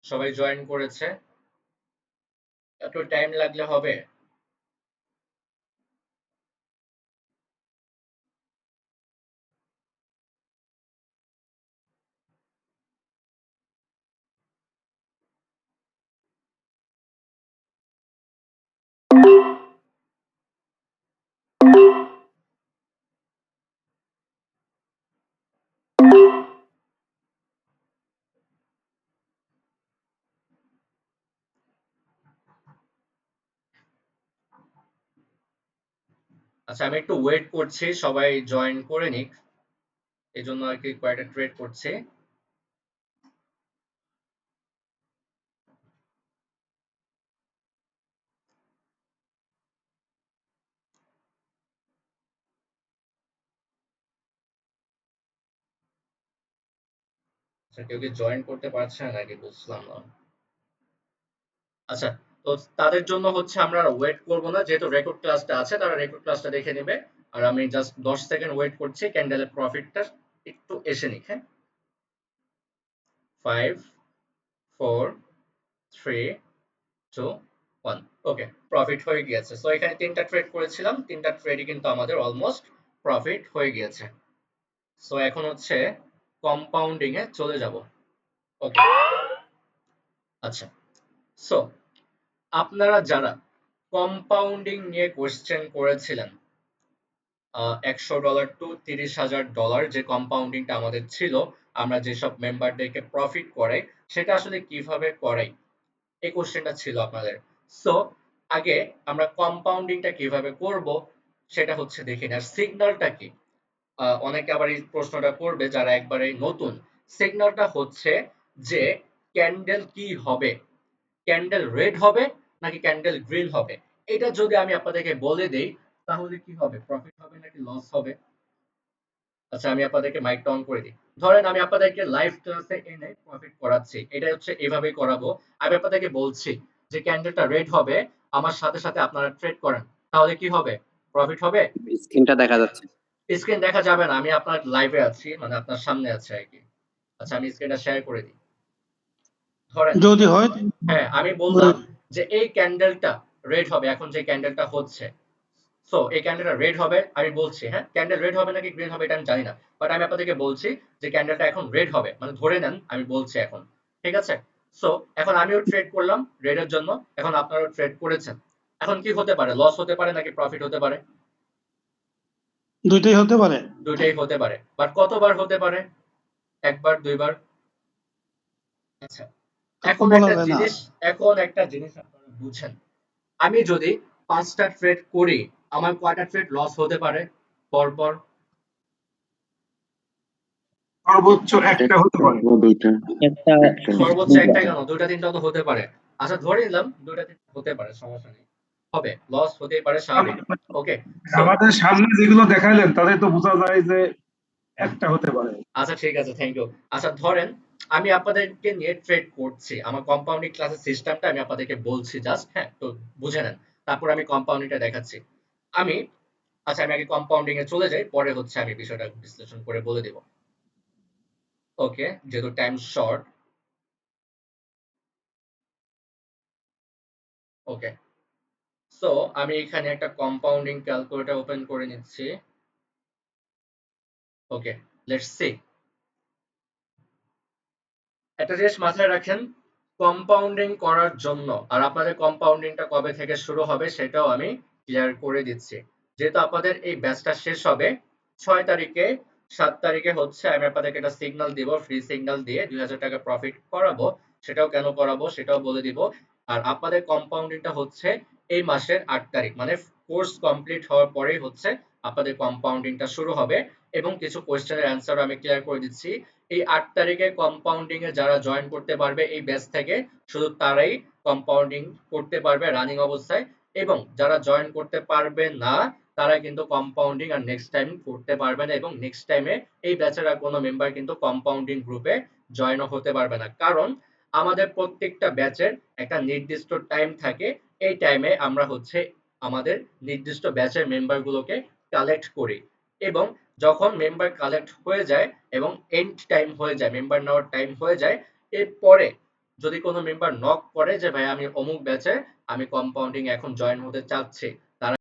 সবাই জয়েন করেছে? এত টাইম লাগলে হবে? আচ্ছা, আমি একটু ওয়েট করছি, সবাই জয়েন করে নিক, এই জন্য আর কি কয়েকটা ট্রেড করছি। আচ্ছা, কেউ কি জয়েন করতে পারছে না নাকি বুঝলাম না। আচ্ছা, তো তাদের জন্য হচ্ছে আমরা ওয়েট করব না, যেহেতু রেকর্ড ক্লাসটা আছে তারা রেকর্ড ক্লাসটা দেখে নেবে। আর আমি জাস্ট 10 সেকেন্ড ওয়েট করছি, ক্যান্ডেলের প্রফিটটা একটু এসে নিক। হ্যাঁ, 5 4 3 2 1। ওকে, প্রফিট হয়ে গিয়েছে। সো এখানে তিনটা ট্রেড করেছিলাম, তিনটা ট্রেডই কিন্তু আমাদের অলমোস্ট প্রফিট হয়ে গিয়েছে। সো এখন হচ্ছে কম্পাউন্ডিং এ চলে যাব। ওকে, আচ্ছা, সো আপনারা যারা কম্পাউন্ডিং নিয়ে কোশ্চেন করেছিলেন, $100 টু $30,000 যে কম্পাউন্ডিংটা আমাদের ছিল, আমরা যেসব মেম্বারদেরকে প্রফিট করাই সেটা আসলে কিভাবে করাই, এই কোশ্চেনটা ছিল আপনাদের। সো আগে আমরা কম্পাউন্ডিংটা কিভাবে করব সেটা হচ্ছে দেখে নিই। আর সিগন্যালটা কি? অনেকে আবার এই প্রশ্নটা করবে যারা একবারে নতুন। সিগন্যালটা হচ্ছে যে ক্যান্ডেল কি হবে, ক্যান্ডেল রেড হবে নাকি ক্যান্ডেল গ্রিন হবে। এটা যদি আমি আপনাদেরকে বলে দেই তাহলে কি হবে, প্রফিট হবে নাকি লস হবে? আচ্ছা, আমি আপনাদেরকে মাইকটা অন করে দিই। ধরেন আমি আপনাদেরকে লাইভ ক্লাসে এনে প্রফিট করাচ্ছি, এটা হচ্ছে এভাবেই করাবো। আমি আপনাদেরকে বলছি যে ক্যান্ডেলটা রেড হবে, আমার সাথে সাথে আপনারা ট্রেড করেন, তাহলে কি হবে, প্রফিট হবে? স্ক্রিনটা দেখা যাচ্ছে। স্ক্রিন দেখা যাবে না, আমি আপনার লাইভে আছি, মানে আপনার সামনে আছে আর কি। আচ্ছা, আমি স্ক্রিনটা শেয়ার করে দিই। ধরেন যদি হয় হ্যাঁ, আমি বললাম যে এই ক্যান্ডেলটা রেড হবে, এখন যে ক্যান্ডেলটা হচ্ছে, সো এই ক্যান্ডেলটা রেড হবে, আমি বলছি। হ্যাঁ, ক্যান্ডেল রেড হবে নাকি গ্রিন হবে এটা আমি জানি না, বাট আমি আপনাদেরকে বলছি যে ক্যান্ডেলটা এখন রেড হবে, মানে ধরে নেন আমি বলছি এখন, ঠিক আছে? সো এখন আমিও ট্রেড করলাম রেডের জন্য, এখন আপনারাও ট্রেড করেছেন। এখন কি হতে পারে, লস হতে পারে নাকি প্রফিট হতে পারে? দুইটাই হতে পারে। দুইটাই হতে পারে, বাট কতবার হতে পারে? একবার, দুইবার? আচ্ছা, এখন বলা একটা যায় না। জিনিস, আপনারা বুঝেন, আমি যদি 5টা ট্রেড করি আমার কয়টা ট্রেড লস হতে পারে পরপর? সর্বোচ্চ একটা হতে পারে। একটা সর্বোচ্চ একটা কেন, দুইটা তিনটা তো হতে পারে। আচ্ছা, ধরে নিলাম দুইটা তিনটা হতে পারে, সমস্যা নেই, হবে, লস হতেই পারে, স্বাভাবিক। ওকে, আমাদের সামনে যেগুলো দেখাইলেন তাতে তো বোঝা যায় যে একটা হতে পারে। আচ্ছা ঠিক আছে, থ্যাংক ইউ। আচ্ছা, ধরেন আমি আপনাদেরকে নিয়ে ট্রেড করছি, আমার কম্পাউন্ডিং ক্লাসের সিস্টেমটা আমি আপনাদেরকে বলছি জাস্ট, হ্যাঁ, তো বুঝে নেন, তারপর আমি কম্পাউন্ডিংটা দেখাচ্ছি। আমি আচ্ছা, আমি আগে কম্পাউন্ডিং এ চলে যাই, পরে হচ্ছে আমি বিষয়টা বিশ্লেষণ করে বলে দেব। ওকে, যেহেতু টাইম শর্ট। ওকে, সো আমি এখানে একটা কম্পাউন্ডিং ক্যালকুলেটর ওপেন করে নিচ্ছি। ওকে, লেটস সি। একটা জিনিস মাথায় রাখেন, কম্পাউন্ডিং করার জন্য, আর আপনাদের কম্পাউন্ডিংটা কবে থেকে শুরু হবে সেটাও আমি ক্লিয়ার করে দিচ্ছি। যেহেতু আপনাদের এই ব্যাচটা শেষ হবে 6 তারিখে, 7 তারিখে হচ্ছে আমি আপনাদেরকে একটা সিগন্যাল দিব, ফ্রি সিগন্যাল দিয়ে 2000 টাকা প্রফিট করাবো। সেটাও কেন করাবো সেটাও বলে দিব। আর আপনাদের কম্পাউন্ডিংটা হচ্ছে এই মাসের 8 তারিখ, মানে কোর্স কমপ্লিট হওয়ার পরেই হচ্ছে আপনাদের কম্পাউন্ডিংটা শুরু হবে। এবং কিছু কোয়েশ্চেনের অ্যান্সার আমি ক্লিয়ার করে দিচ্ছি। এই 8 তারিখে কম্পাউন্ডিং এ যারা জয়েন করতে পারবে এই ব্যাচ থেকে, শুধু তারাই কম্পাউন্ডিং করতে পারবে রানিং অবস্থায়। এবং যারা জয়েন করতে পারবে না তারা কিন্তু কম্পাউন্ডিং আর নেক্সট টাইম করতে পারবে না, এবং নেক্সট টাইমে এই ব্যাচের আর কোনো মেম্বার কিন্তু কম্পাউন্ডিং গ্রুপে জয়েন হতে পারবে না। কারণ আমাদের প্রত্যেকটা ব্যাচের একটা নির্দিষ্ট টাইম থাকে, এই টাইমে আমরা হচ্ছে আমাদের নির্দিষ্ট ব্যাচের মেম্বার গুলোকে কালেক্ট করি। এবং যখন মেম্বার কালেক্ট হয়ে যায় এবং এন্ড টাইম হয়ে যায়, মেম্বার নেওয়ার টাইম হয়ে যায়, এরপরে যদি কোনো মেম্বার নক করে যে ভাই আমি অমুক ব্যাচে আমি কম্পাউন্ডিং এখন জয়েন হতে চাচ্ছি,